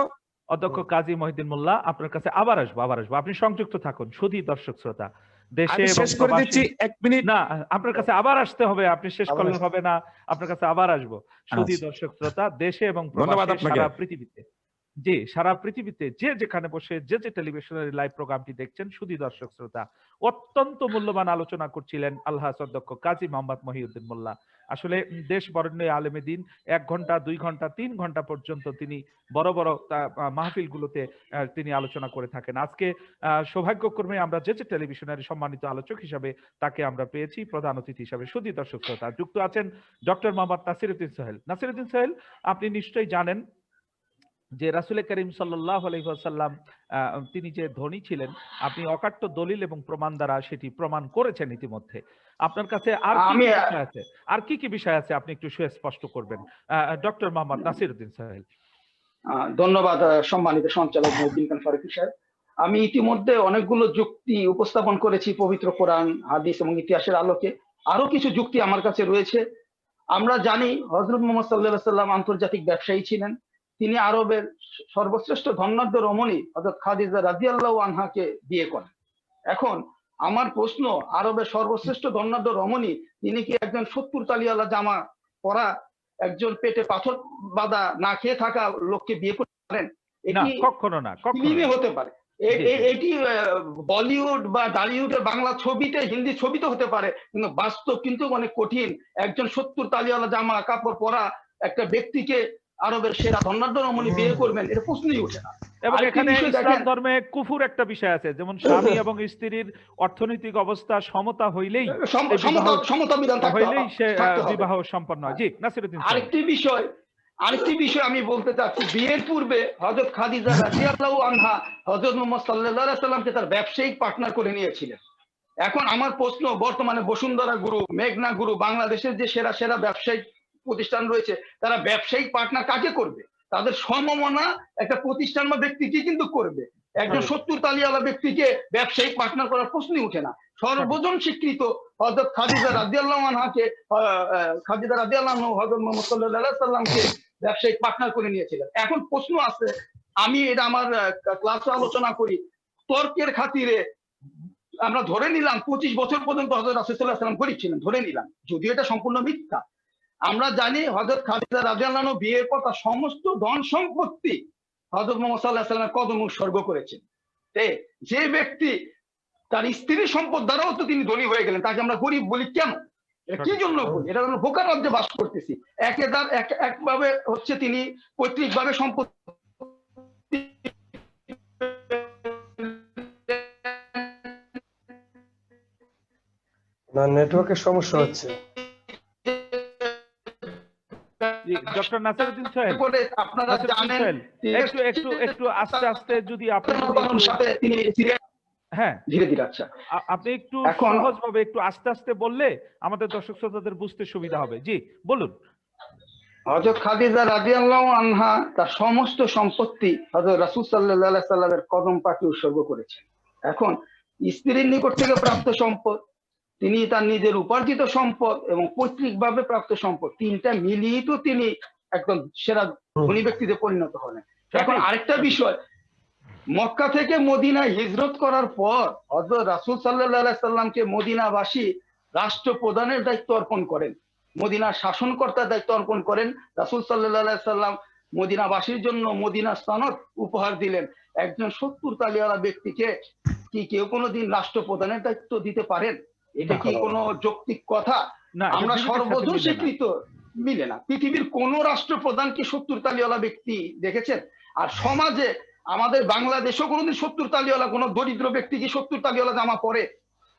অধ্যক্ষ কাজী মহিউদ্দিন মোল্লা, আপনার কাছে আবার আসবো। আপনি সংযুক্ত থাকুন। শুধু দর্শক শ্রোতা, দেশে শেষ করে দিচ্ছি, 1 মিনিট। না, আপনার কাছে আবার আসতে হবে, আপনি শেষ করলে হবে না, আপনার কাছে আবার আসবো। শুধু দর্শক শ্রোতা, দেশে এবং প্রবাসে, সারা পৃথিবীতে, জি সারা পৃথিবীতে যে যেখানে বসে যে টেলিভিশনের লাইভ প্রোগ্রামটি দেখছেন, শুধু দর্শক শ্রোতা, অত্যন্ত মূল্যবান আলোচনা করছিলেন আলহাজ অধ্যক্ষ কাজী মোহাম্মদ মহিউদ্দিন মোল্লা। আসলে দেশ বরেণ্য আলেমে দ্বীন 1 ঘন্টা 2 ঘন্টা 3 ঘন্টা পর্যন্ত তিনি বড় বড় মাহফিলগুলোতে তিনি আলোচনা করে থাকেন। আজকে সৌভাগ্যক্রমে আমরা যে টেলিভিশনের সম্মানিত আলোচক হিসাবে তাকে আমরা পেয়েছি প্রধান অতিথি হিসাবে। শুধু দর্শক শ্রোতা, যুক্ত আছেন ডক্টর মোহাম্মদ নাসিরউদ্দিন সোহেল। নাসিরউদ্দিন সোহেল, আপনি নিশ্চয়ই জানেন যে রাসূল করিম সাল্লাল্লাহু আলাইহি ওয়াসাল্লাম তিনি যে ধনী ছিলেন, আপনি অকাট্য দলিল এবং প্রমাণ দ্বারা সেটি প্রমাণ করেছেন ইতিমধ্যে। আপনার কাছে আর কি কি বিষয় আছে আপনি একটু সুস্পষ্ট করবেন ডক্টর মোহাম্মদ নাসিরউদ্দিন সোহেল। ধন্যবাদ সম্মানিত সঞ্চালক মহিউদ্দিন খান ফারুকী সাহেব। আমি ইতিমধ্যে অনেকগুলো যুক্তি উপস্থাপন করেছি পবিত্র কোরআন, হাদিস এবং ইতিহাসের আলোকে। আরো কিছু যুক্তি আমার কাছে রয়েছে। আমরা জানি হযরত মুহাম্মদ সাল্লাল্লাহু আলাইহি ওয়াসাল্লাম আন্তর্জাতিক ব্যবসায়ী ছিলেন। তিনি আরবের সর্বশ্রেষ্ঠ ধনাঢ্য রমণী হযরত খাদিজা রাদিয়াল্লাহু আনহাকে বিয়ে করেন। এখন আমার প্রশ্ন, আরবের সর্বশ্রেষ্ঠ ধনাঢ্য রমণী তিনি কি একজন 70 তালিওয়ালা জামা পরা, একজন পেটে পাথর বাঁধা না খেয়ে থাকা লোককে বিয়ে করতে পারেন? এটি কখনো না, ফিল্মে হতে পারে, এটি বলিউড বা ডালিউডের বাংলা ছবিতে, হিন্দি ছবিতে হতে পারে, কিন্তু বাস্তব কিন্তু অনেক কঠিন। একজন 70 তালিওয়ালা জামা কাপড় পরা একটা ব্যক্তিকে আরবের সেরা ধনাঢ্য রমণী বিয়ে করবেন, এটা প্রশ্নই ওঠে না। এবং আরেকটি এখানে বিষয় ইসলাম দেখেন, ধর্মে কুফুর একটা বিষয় আছে, যেমন স্বামী এবং স্ত্রীর অর্থনৈতিক অবস্থা সমতা হইলেই সেই বিবাহ সমতা বিধান হইলেই সে থাকতে হবে। বিবাহ সম্পন্ন হয়। জি, নাসিরউদ্দিন সোহেল। আরেকটি বিষয় আমি বলতে চাচ্ছি, বিয়ের পূর্বে হযরত খাদিজা রাদিয়াল্লাহু আনহা হযরত মুহাম্মদ সাল্লাল্লাহু আলাইহি সাল্লামকে তার ব্যবসায়িক পার্টনার করে নিয়েছিলেন। এখন আমার প্রশ্ন, বর্তমানে বসুন্ধরা গ্রুপ, মেঘনা গ্রুপ, বাংলাদেশের যে সেরা সেরা ব্যবসায়িক প্রতিষ্ঠান রয়েছে, তারা ব্যবসায়িক পার্টনার কাকে করবে? তাদের সমমনা একটা প্রতিষ্ঠান বা ব্যক্তিকে কিন্তু করবে। একজন 70 তালিওয়ালা ব্যক্তিকে ব্যবসায়িক পার্টনার করার প্রশ্নই উঠে না। সর্বজন স্বীকৃত হযরত খাদিজা রাদিয়াল্লাহু আনহাকে, খাদিজা রাদিয়াল্লাহু আনহু হযরত মুহাম্মদ সাল্লাল্লাহু আলাইহি সাল্লামকে ব্যবসায়িক পার্টনার করে নিয়েছিলেন। এখন প্রশ্ন আছে, আমি এটা আমার ক্লাসে আলোচনা করি, তর্কের খাতিরে আমরা ধরে নিলাম 25 বছর পর্যন্ত হযরত রাসূল সাল্লাল্লাহু আলাইহি ওয়াসাল্লাম গরীব ছিলেন, ধরে নিলাম, যদিও এটা সম্পূর্ণ মিথ্যা। আমরা জানি হযরত খাদিজা রাদিয়াল্লাহু আনহা বিয়ের পর তার সমস্ত ধন সম্পত্তি হযরত মুহাম্মদ সাল্লাল্লাহু আলাইহি ওয়াসাল্লামের কদমে উৎসর্গ করেছেন। যে ব্যক্তি তার স্ত্রীর সম্পদ দ্বারাও তো তিনি ধনী হয়ে গেলেন, তাকে আমরা গরীব বলি কেন? এটা কি জন্য বলি? এটা আমরা বোকার রাজ্যে বাস করতেছি। একভাবে হচ্ছে তিনি পৈতৃকভাবে সম্পত্তি না, নেটওয়ার্কের সমস্যা হচ্ছে। ডক্টর নাসিরউদ্দিন সোহেল, করে আপনারা জানেন, একটু আস্তে আস্তে যদি আপনি সাথে তিনি হ্যাঁ ধীরে ধীরে, আচ্ছা আপনি একটু এখন সহজভাবে একটু আস্তে আস্তে বললে আমাদের দর্শক শ্রোতাদের বুঝতে সুবিধা হবে। জি, বলুন। হযরত খাদিজা রাদিয়াল্লাহু আনহা তার সমস্ত সম্পত্তি হযরত রাসূল সাল্লাল্লাহু আলাইহি সাল্লামের কদম পাকে উৎসর্গ করেছেন। এখন স্ত্রীর নিকট থেকে প্রাপ্ত সম্পদ, তিনি তার নিজের উপার্জিত সম্পদ এবং পৈতৃকভাবে প্রাপ্ত সম্পদ, তিনটা মিলিয়ে তো তিনি একদম সেরা ধনী ব্যক্তিতে পরিণত হলেন। এখন আরেকটা বিষয়, মক্কা থেকে মদিনায় হিজরত করার পর হযরত রাসূল সাল্লাল্লাহু আলাইহি সাল্লামকে মদিনাবাসী রাষ্ট্রপ্রধানের দায়িত্ব অর্পণ করেন, মদিনার শাসনকর্তার দায়িত্ব অর্পণ করেন। রাসূল সাল্লাল্লাহু আলাইহি সাল্লাম মদিনাবাসীর জন্য মদিনা সনদ উপহার দিলেন। একজন 70 তালিওয়ালা ব্যক্তিকে কি কেউ কোনোদিন রাষ্ট্রপ্রধানের দায়িত্ব দিতে পারেন? এটা কি কোনো যৌক্তিক কথা? আমরা সর্বজন স্বীকৃত, মিলে না। পৃথিবীর কোন রাষ্ট্রপ্রধান কি 70 তালিওয়ালা ব্যক্তি দেখেছেন? আর সমাজে আমাদের বাংলাদেশেও কোনোদিন 70 তালিওয়ালা কোন দরিদ্র ব্যক্তি কি 70 তালিওয়ালা জামা পরে?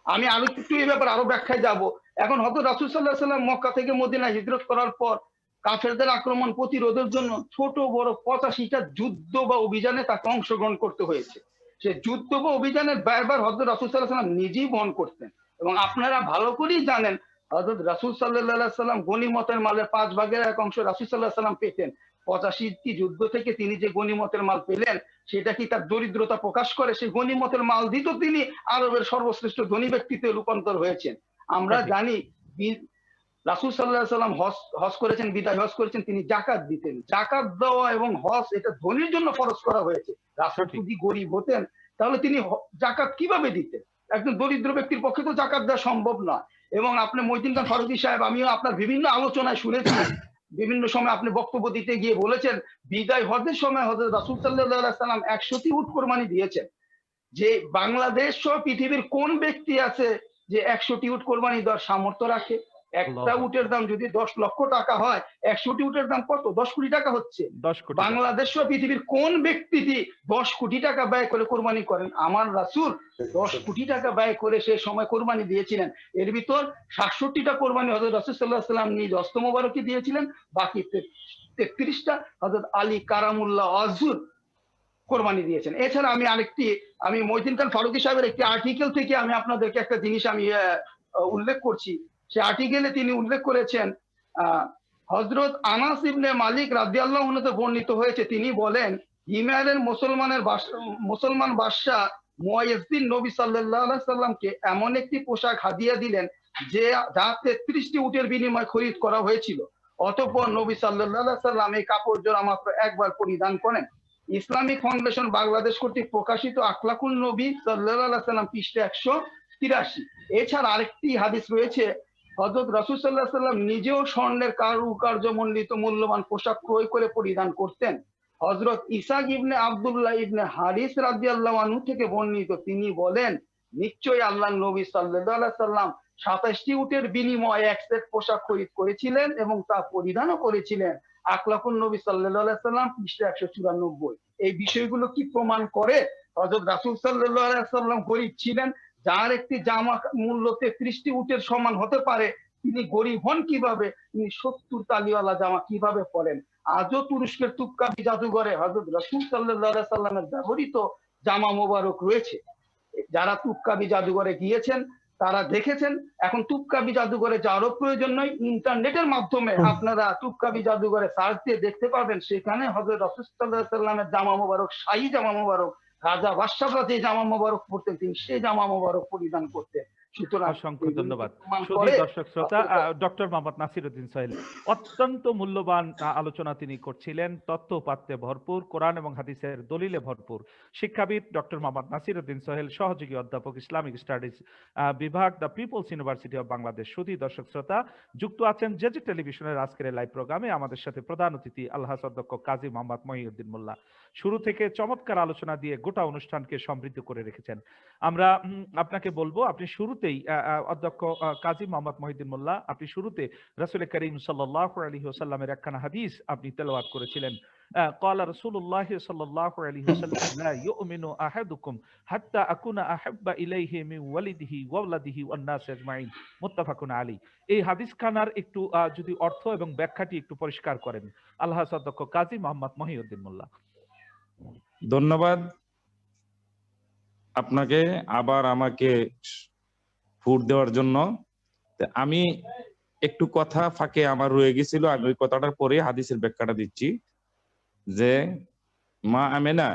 আমি আরো একটু এই ব্যাপারে আরো ব্যাখ্যায় যাব। এখন হযরত রাসূল সাল্লাল্লাহু আলাইহি ওয়াসাল্লাম মক্কা থেকে মদিনা হিজরত করার পর কাফেরদের আক্রমণ প্রতিরোধের জন্য ছোট বড় 85টা যুদ্ধ বা অভিযানে তাকে অংশগ্রহণ করতে হয়েছে। সে যুদ্ধ বা অভিযানের ব্যয়ভার হযরত রাসূল সাল্লাল্লাহু আলাইহি ওয়াসাল্লাম নিজেই বহন করতেন। এবং আপনারা ভালো করেই জানেন হযরত রাসূল সাল্লাল্লাহু আলাইহি ওয়াসাল্লাম গনিমতের মালের 5 ভাগের 1 অংশ রাসূল সাল্লাল্লাহু আলাইহি ওয়াসাল্লাম পেতেন। 85টি যুদ্ধ থেকে তিনি যে গনিমতের মাল পেলেন, সেটা কি তার দরিদ্রতা প্রকাশ করে? সেই গনিমতের মাল দিত তিনি আরবের সর্বশ্রেষ্ঠ ধনী ব্যক্তিতে রূপান্তর হয়েছেন। আমরা জানি রাসূল সাল্লাল্লাহু আলাইহি ওয়াসাল্লাম হজ করেছেন, বিদায় হজ করেছেন, তিনি যাকাত দিতেন। যাকাত দেওয়া এবং হজ এটা ধনীর জন্য ফরজ করা হয়েছে। রাসূল যদি গরিব হতেন তাহলে তিনি যাকাত কিভাবে দিতেন? একজন দরিদ্র ব্যক্তির পক্ষে তো যাকাত দেওয়া সম্ভব না। এবং আপনি মঈনুদ্দিন খান ফারুকী সাহেব, আমিও আপনার বিভিন্ন আলোচনায় শুনেছি, বিভিন্ন সময় আপনি বক্তব্য দিতে গিয়ে বলেছেন বিদায় হজের সময় হযরত রাসূল সাল্লাল্লাহু আলাইহি ওয়াসাল্লাম 100টি উট কোরবানি দিয়েছেন। যে বাংলাদেশ সহ পৃথিবীর কোন ব্যক্তি আছে যে 100টি উট কোরবানি দেওয়ার সামর্থ্য রাখে? একটা উটের দাম যদি 10 লক্ষ টাকা হয়, 100টি উটের দাম কত? 10 কোটি টাকা হচ্ছে। বাংলাদেশ সহ পৃথিবীর কোন ব্যক্তিটি 10 কোটি টাকা ব্যয় করে কোরবানি করেন? আমার রাসূল 10 কোটি টাকা ব্যয় করে সেই সময় কোরবানি দিয়েছিলেন। এর ভিতর 67টা কোরবানি হযরত রাসূল সাল্লাল্লাহু আলাইহি ওয়াসাল্লাম নিজ হস্ত মোবারকে দিয়েছিলেন, বাকি 33টা হযরত আলী কারামুল্লাহ আযহুর কোরবানি দিয়েছেন। এছাড়া আমি মঈনুদ্দিন খান ফারুকী সাহেবের একটি আর্টিকেল থেকে আমি আপনাদেরকে একটা জিনিস আমি উল্লেখ করছি। সে আর্টিকেলে তিনি উল্লেখ করেছেন, হযরত আনাস ইবনে মালিক রাদিয়াল্লাহু আনহু বর্ণিত হয়েছে, তিনি বলেন হিমায়রের মুসলমান বাদশা মুয়াইযিন নবী সাল্লাল্লাহু আলাইহি সাল্লামকে এমন একটি পোশাক হাদিয়া দিলেন যা 33টি উটের বিনিময়ে খরিদ করা হয়েছিল। অতঃপর নবী সাল্লাল্লাহু আলাইহি সাল্লাম এই কাপড় জোড়া মাত্র একবার পরিধান করেন। ইসলামিক ফাউন্ডেশন বাংলাদেশ কর্তৃক প্রকাশিত আখলাকুন নবী সাল্লাল্লাহু আলাইহি সাল্লাম পৃষ্ঠা 183। এছাড়া আরেকটি হাদিস রয়েছে, হযরত রাসূল সাল্লাল্লাহু আলাইহি সাল্লাম নিজেও স্বর্ণের কারুকার্য মণ্ডিত মূল্যবান পোশাক ক্রয় করে পরিধান করতেন। হযরত ইসহাক ইবনে আব্দুল্লাহ ইবনে হারিস রাদিয়াল্লাহু আনহু থেকে বর্ণিত, তিনি বলেন নিশ্চয়ই আল্লাহর নবী সাল্লাল্লাহু আলাইহি সাল্লাম 27টি উটের বিনিময়ে এক সেট পোশাক খরিদ করেছিলেন এবং তা পরিধানও করেছিলেন। আখলাকুন নবী সাল্লাল্লাহু আলাইহি সাল্লাম পৃষ্ঠা 194। এই বিষয়গুলো কি প্রমাণ করে হযরত রাসূল সাল্লাল্লাহু আলাইহি সাল্লাম গরীব ছিলেন? যার একটি জামা মূল্য 33টি উটের সমান হতে পারে, তিনি গরীব হন কিভাবে? তিনি 70 তালিওয়ালা জামা কিভাবে পরেন? আজও তুরস্কের তুপকাবি জাদুঘরে হযরত রাসূল সাল্লাল্লাহু আলাইহি সাল্লামের ব্যবহৃত জামা মোবারক রয়েছে। যারা তুপকাবি জাদুঘরে গিয়েছেন তারা দেখেছেন। এখন তুপকাবি জাদুঘরে যাওয়ারও প্রয়োজন নয়, ইন্টারনেটের মাধ্যমে আপনারা তুপকাবি জাদুঘরে সার্চ দিয়ে দেখতে পাবেন। সেখানে হযরত রাসূল সাল্লাল্লাহু আলাইহি সাল্লামের জামা মোবারক, শাহী জামা মোবারক, রাজা বাদশাহরা যে জামা মোবারক পরতেন তিনি সেই জামা মোবারক পরিধান করতেন। সুতরাং অসংখ্য ধন্যবাদ। প্রমাণ সুধী করে দর্শক শ্রোতা, ডক্টর মোহাম্মদ নাসিরউদ্দিন সোহেল অত্যন্ত মূল্যবান আলোচনা তিনি করছিলেন, তথ্য উপাত্তে ভরপুর, কোরআন এবং হাদিসের দলিলে ভরপুর। শিক্ষাবিদ ডক্টর মোহাম্মদ নাসিরউদ্দিন সোহেল, সহযোগী অধ্যাপক, ইসলামিক স্টাডিজ বিভাগ, the people's university of Bangladesh. সুধী দর্শক শ্রোতা, যুক্ত আছেন জেজে টেলিভিশনের আজকের লাইভ প্রোগ্রামে। আমাদের সাথে প্রধান অতিথি আলহাজ অধ্যক্ষ কাজী মোহাম্মদ মহিউদ্দিন মোল্লা শুরু থেকে চমৎকার আলোচনা দিয়ে গোটা অনুষ্ঠানকে সমৃদ্ধ করে রেখেছেন। আমরা আপনাকে বলবো, আপনি শুরুতেই অধ্যক্ষ কাজী মোহাম্মদ মহিউদ্দিন মোল্লা, আপনি শুরুতে রাসূল করিম সাল্লাল্লাহু আলাইহি ওয়াসাল্লামের একখানা হাদিস আপনি তেলাওয়াত করেছিলেন। قال رسول الله صلى الله عليه وسلم لا يؤمن احدكم حتى اكون احب اليه من ولده وولده والناس اجمعين متفق عليه। এই হাদিস খানার একটু যদি অর্থ এবং ব্যাখ্যাটি একটু পরিষ্কার করেন আলহাজ অধ্যক্ষ কাজী মোহাম্মদ মহিউদ্দিন মোল্লা। ধন্যবাদ আপনাকে আবার আমাকে ফুট দেওয়ার জন্য। আমি একটু কথা ফাঁকে আমার রয়ে গেছিল, আমি ওই কথাটার পরে হাদিসের ব্যাখ্যাটা দিচ্ছি। যে মা আমেনা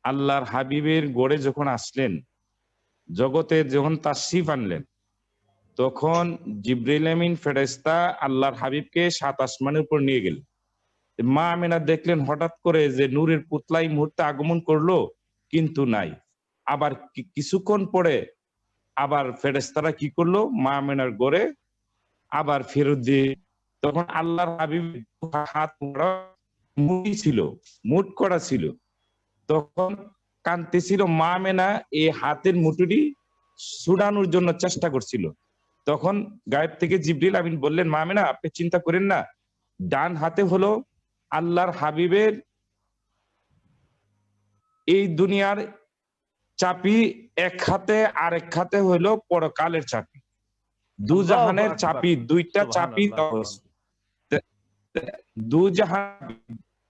আল্লাহর হাবিবের গড়ে যখন আসলেন, জগতে যখন তাশরিফ আনলেন, তখন জিবরিল আমিন ফেরেশতা আল্লাহর হাবিবকে 7 আসমানের উপর নিয়ে গেলেন। মা আমেনা দেখলেন হঠাৎ করে যে নূরের পুতলাই মুহূর্তে আগমন করলো, কিন্তু নাই। আবার কিছুক্ষণ পরে আবার ফেরেশতারা কি করলো, মা আমেনার গড়ে আবার ফেরত দিয়ে, তখন আল্লাহর হাবিব হাত ছিল, মুঠ করা ছিল, তখন কাঁদতেছিল। মা আমেনা এই হাতের মুঠুটি ছুড়ানোর জন্য চেষ্টা করছিল। তখন গায়েব থেকে জিবরিল আমিন বললেন, মা আমেনা আপনি চিন্তা করেন না, ডান হাতে হলো আল্লাহর হাবিবের এই দুনিয়ার চাবি, এক হাতে আরেক হাতে হইলো পরকালের চাবি। দুজাহানের চাবি, দুইটা চাবি, দুজাহান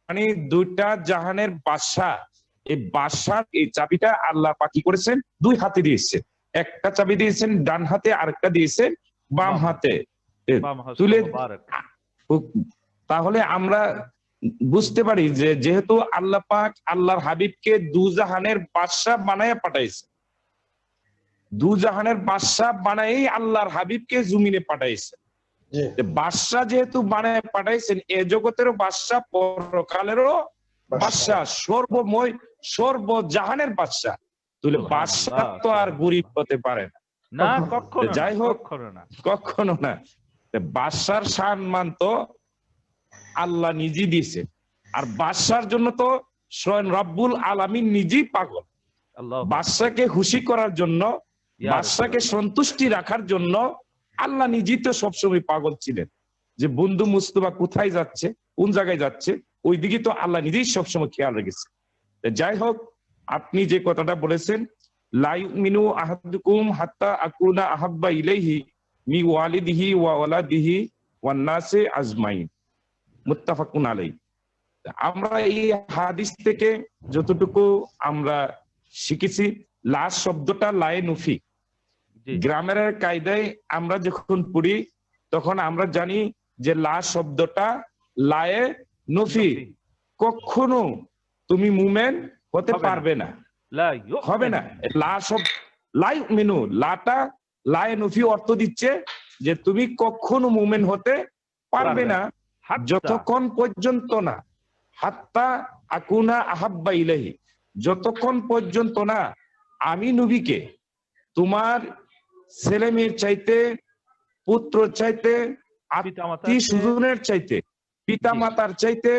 মানে দুইটা জাহানের বাদশা। এই বাদশার এই চাবিটা আল্লাহ পাক কি করেছেন, দুই হাতে দিয়েছেন। একটা চাবি দিয়েছেন ডান হাতে, আরেকটা দিয়েছেন বাম হাতে তুলে। তাহলে আমরা বুঝতে পারি যে যেহেতু আল্লাহ পাক আল্লাহর হাবিবকে দুজাহানের বাদশা বানায় পাঠাইছে, দুজাহানের বাদশা বানাই আল্লাহর হাবিবকে জমিনে পাঠাইছে। বাদশা যেহেতু বানায় পাঠাইছেন, এ জগতেরও বাদশা, পরকালেরও বাদশা, সর্বময় সর্বজাহানের বাদশা। তাহলে বাদশা তো আর গরিব হতে পারে না, যাই হোক কখনো না। বাদশার সম্মান তো আল্লাহ নিজে দিয়েছে, আর বাদশার জন্য তো স্বয়ং রব্বুল আলামিন নিজেই পাগল। বাদশাকে খুশি করার জন্য, বাদশাকে সন্তুষ্টি রাখার জন্য আল্লাহ নিজেই তো সবসময় পাগল ছিলেন যে বন্ধু মুস্তফা কোথায় যাচ্ছে, কোন জায়গায় যাচ্ছে, ওই দিকে তো আল্লাহ নিজেই সবসময় খেয়াল রেখেছে। যাই হোক, আপনি যে কথাটা বলেছেন, লা ইউমিনু আহাদুকুম হাত্তা আকুনা আহাব্বা ইলাইহি মি ওয়ালিদিহি ওয়া ওয়ালাদিহি ওয়ান নাসি আজমাইন, মুত্তাফাকুন আলাইহি। আমরা এই হাদিস থেকে যতটুকু আমরা শিখেছি, লা শব্দটা লায়ে নুফি, গ্রামারের কায়দায় আমরা যখন পড়ি তখন আমরা জানি যে লা শব্দটা লায়ে নফি, কখনো তুমি মুমেন হতে পারবে না, হবে না। লা শব্দ লাই মিনু, লাটা লায়ে নফি অর্থ দিচ্ছে যে তুমি কখনো মুমেন হতে পারবে না যতক্ষণ পর্যন্ত না, হাত্তা আকুনা আহাব্বা ইলাইহি, যতক্ষণ পর্যন্ত না আমি নবীকে তোমার ছেলে মেয়ের চাইতে, পুত্র চাইতে, আত্মীয় স্বজনের চাইতে, পিতা মাতার চাইতে,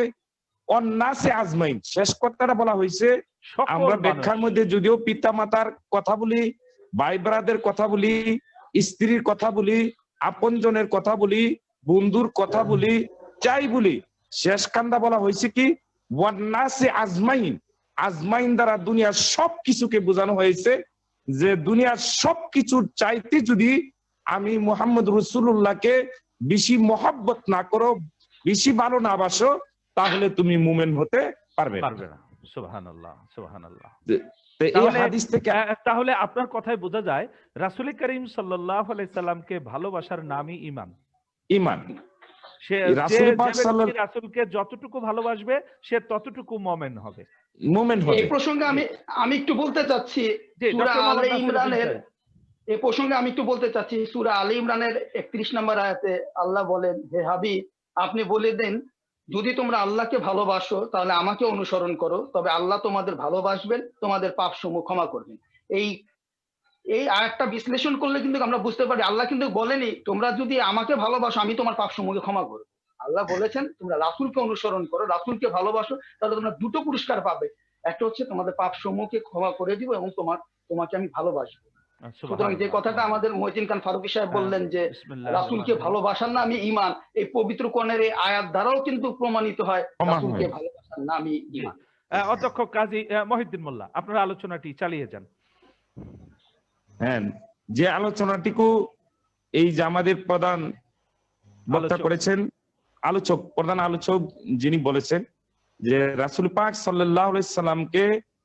অন্নাসে আজমাইন, শেষ কথাটা বলা হয়েছে। আমরা ব্যাখ্যার মধ্যে যদিও পিতা মাতার কথা বলি, ভাই ব্রাদের কথা বলি, স্ত্রীর কথা বলি, আপনজনের কথা বলি, বন্ধুর কথা বলি, চাই বলি, শেষ কান্দা বলা হয়েছে কি ওয়ান্নাসে আজমাইন, আজমাইন দ্বারা দুনিয়ার সবকিছুকে বোঝানো হয়েছে যে দুনিয়ার সবকিছুর চাইতে যদি আমি মুহাম্মদ রাসূলুল্লাহকে বেশি মহব্বত না করো, বেশি ভালো না বাসো, তাহলে তুমি মুমিন হতে পারবে না। পারবে না। সুবহানাল্লাহ, সুবহানাল্লাহ। তো এই তাহলে হাদিস থেকে তাহলে আপনার কথায় বোঝা যায় রাসূল করিম সাল্লাল্লাহু আলাইহি সাল্লামকে ভালোবাসার নামই ঈমান। ঈমান। সে রাসূল পাক যে সাল্লাল্লাহু ব্যক্তি রাসূলকে যতটুকু ভালোবাসবে সে ততটুকু মুমিন হবে। মুমিন হবে। এই প্রসঙ্গে আমি একটু বলতে চাচ্ছি জি, সূরা ডক্টর মোহাম্মদ আলে নাসিরউদ্দিন ইমরানের সাহেব। এই প্রসঙ্গে আমি একটু বলতে চাচ্ছি সূরা আলে ইমরানের 31 নম্বর আয়াতে আল্লাহ বলেন, হে হাবিব আপনি বলে দেন যদি তোমরা আল্লাহকে ভালোবাসো তাহলে আমাকে অনুসরণ করো, তবে আল্লাহ তোমাদের ভালোবাসবেন, তোমাদের পাপসমূহ ক্ষমা করবেন। এই আয়াতটা বিশ্লেষণ করলে কিন্তু আমরা বুঝতে পারি আল্লাহ কিন্তু বলেনি তোমরা যদি আমাকে ভালোবাসো আমি তোমার পাপসমূহকে ক্ষমা করবো। আল্লাহ বলেছেন তোমরা রাসূলকে অনুসরণ করো, রাসূলকে ভালোবাসো, তাহলে তোমরা দুটো পুরস্কার পাবে। একটা হচ্ছে তোমাদের পাপসমূহকে ক্ষমা করে দিব এবং তোমাকে আমি ভালোবাসবো। সুতরাং যে কথাটা আমাদের মহিউদ্দিন খান ফারুকী সাহেব বললেন যে রাসূলকে ভালোবাসার নামই ঈমান, এই পবিত্র কোরআনের এই আয়াত দ্বারাও কিন্তু প্রমাণিত হয় রাসূলকে ভালোবাসার নামই ঈমান। অধ্যক্ষ কাজী মহিউদ্দিন মোল্লা, আপনার আলোচনাটি চালিয়ে যান। হ্যাঁ, যে আলোচনাটিকু এই যে আমাদের প্রধান বক্তা করেছেন, প্রধান আলোচক যিনি বলেছেন যে রাসূল পাক সাল্লাল্লাহু আলাইহি সাল্লামকে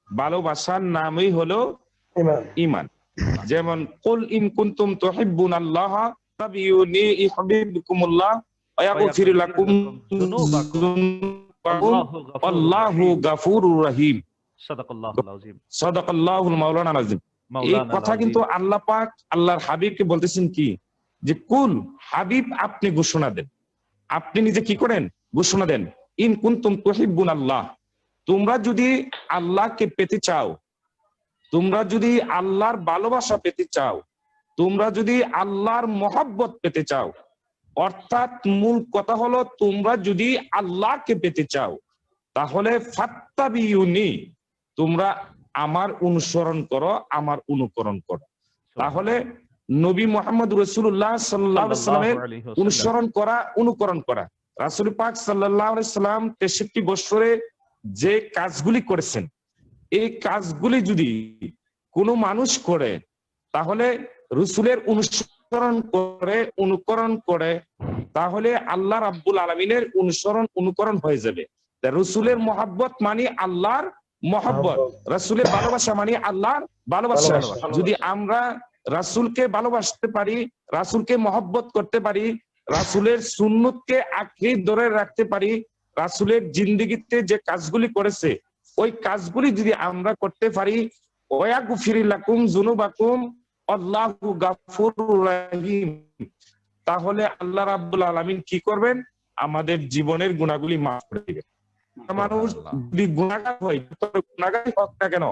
ভালোবাসার নামই হলো ঈমান। যেমন কুল ইন কুনতুম তুহিব্বুনাল্লাহ ফাবিউনি ইউহিব্বুকুমুল্লাহ ওয়া ইয়াগফির লাকুম যুনুবাকুম আল্লাহু গাফুরুর রহিম। সাদাকাল্লাহুল আযীম। সাদাকাল্লাহুল মাওলানা আযীম। এই কথা কিন্তু আল্লাহ পাক আল্লাহর হাবিবকে বলতেছেন কি যে কুল হাবিব আপনি ঘোষণা দেন, আপনি নিজে কি করেন ঘোষণা দেন, ইন কুনতুম তুহিব্বুনাল্লাহ, তোমরা যদি আল্লাহকে পেতে চাও, তোমরা যদি আল্লাহর ভালোবাসা পেতে চাও, তোমরা যদি আল্লাহর মহব্বত পেতে চাও, অর্থাৎ মূল কথা হলো তোমরা যদি আল্লাহকে পেতে চাও তাহলে ফাত্তাবিউনি, তোমরা আমার অনুসরণ করো, আমার অনুকরণ করো। তাহলে নবী মুহাম্মদ রাসূলুল্লাহ সাল্লাল্লাহু আলাইহি ওয়াসাল্লামের অনুসরণ করা, অনুকরণ করা। রাসূল পাক সাল্লাল্লাহু আলাইহি সাল্লাম 63 বছরে যে কাজগুলি করেছেন, এই কাজগুলি যদি কোনো মানুষ করে তাহলে রাসূলের অনুসরণ করে, অনুকরণ করে, তাহলে আল্লাহ রাব্বুল আলামিনের অনুকরণ হয়ে যাবে। রাসূলের মহব্বত মানে আল্লাহর মহব্বত, রাসূলের ভালোবাসা মানে আল্লাহর ভালোবাসা। যদি আমরা রাসূলকে ভালোবাসতে পারি, রাসূলকে মহব্বত করতে পারি, রাসূলের সুন্নতকে আঁকড়ে ধরে রাখতে পারি, রাসূলের জিন্দেগিতে যে কাজগুলি করেছে ওই কাজগুলি যদি আমরা করতে পারি, ওয়াগফির লাকুম যুনুবাকুম আল্লাহু গাফুরুর রহিম, তাহলে আল্লাহ রাব্বুল আলামিন কি করবেন, আমাদের জীবনের গুনাহগুলি মাফ করে দিবেন। মানুষ যদি গুনাহগার হয়, গুনাহগারই হোক না কেন,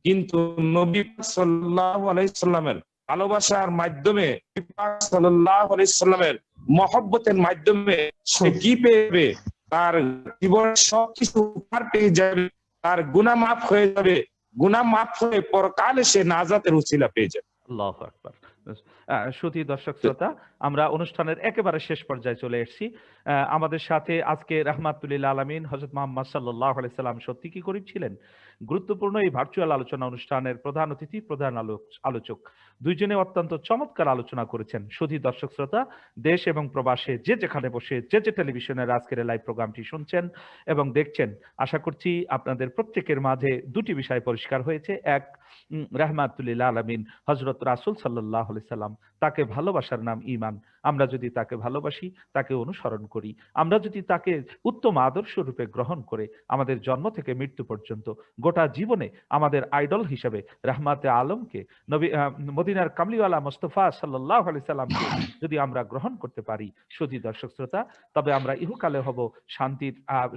কিন্তু নবী সাল্লাল্লাহু আলাইহি সাল্লামের ভালোবাসার মাধ্যমে, সাল্লাল্লাহু আলাইহি সাল্লামের মহব্বতের মাধ্যমে সে কি পেয়ে, তার জীবনের সবকিছু উপহার পেয়ে যাবে, তার গুনাহ মাফ হয়ে যাবে, গুনাহ মাফ হয়ে পরকালে সে নাজাতের উসিলা পেয়ে যাবে। আল্লাহু আকবার। সুধী দর্শক শ্রোতা, আমরা অনুষ্ঠানের একেবারে শেষ পর্যায়ে চলে এসেছি। আমাদের সাথে আজকে রাহমাতুল লিল আলামিন হযরত মুহাম্মদ সাল্লাল্লাহু আলাইহি সাল্লাম সত্যি কি গরীব ছিলেন? গুরুত্বপূর্ণ এই ভার্চুয়াল আলোচনা অনুষ্ঠানের প্রধান অতিথি, প্রধান আলোচক দুইজনে অত্যন্ত চমৎকার আলোচনা করেছেন। সুধী দর্শক শ্রোতা, দেশ এবং প্রবাসে যে যেখানে বসে যে টেলিভিশনের আজকের লাইভ প্রোগ্রামটি শুনছেন এবং দেখছেন, আশা করছি আপনাদের প্রত্যেকের মাঝে দুটি বিষয় পরিষ্কার হয়েছে। এক, রাহমাতুল লিল আলামিন হযরত রাসূল সাল্লাল্লাহু আলাইহি সাল্লাম, তাকে ভালোবাসার নাম ঈমান। আমরা যদি তাকে ভালোবাসি, তাকে অনুসরণ করি, আমরা যদি তাকে উত্তম আদর্শ রূপে গ্রহণ করে আমাদের জন্ম থেকে মৃত্যু পর্যন্ত গোটা জীবনে আমাদের আইডল হিসেবে রাহমাতে আলমকে, নবী মদিনার কামলিওয়ালা মুস্তাফা সাল্লাল্লাহু আলাইহি সাল্লামকে যদি আমরা গ্রহণ করতে পারি, সুধী দর্শক শ্রোতা, তবে আমরা ইহকালে হব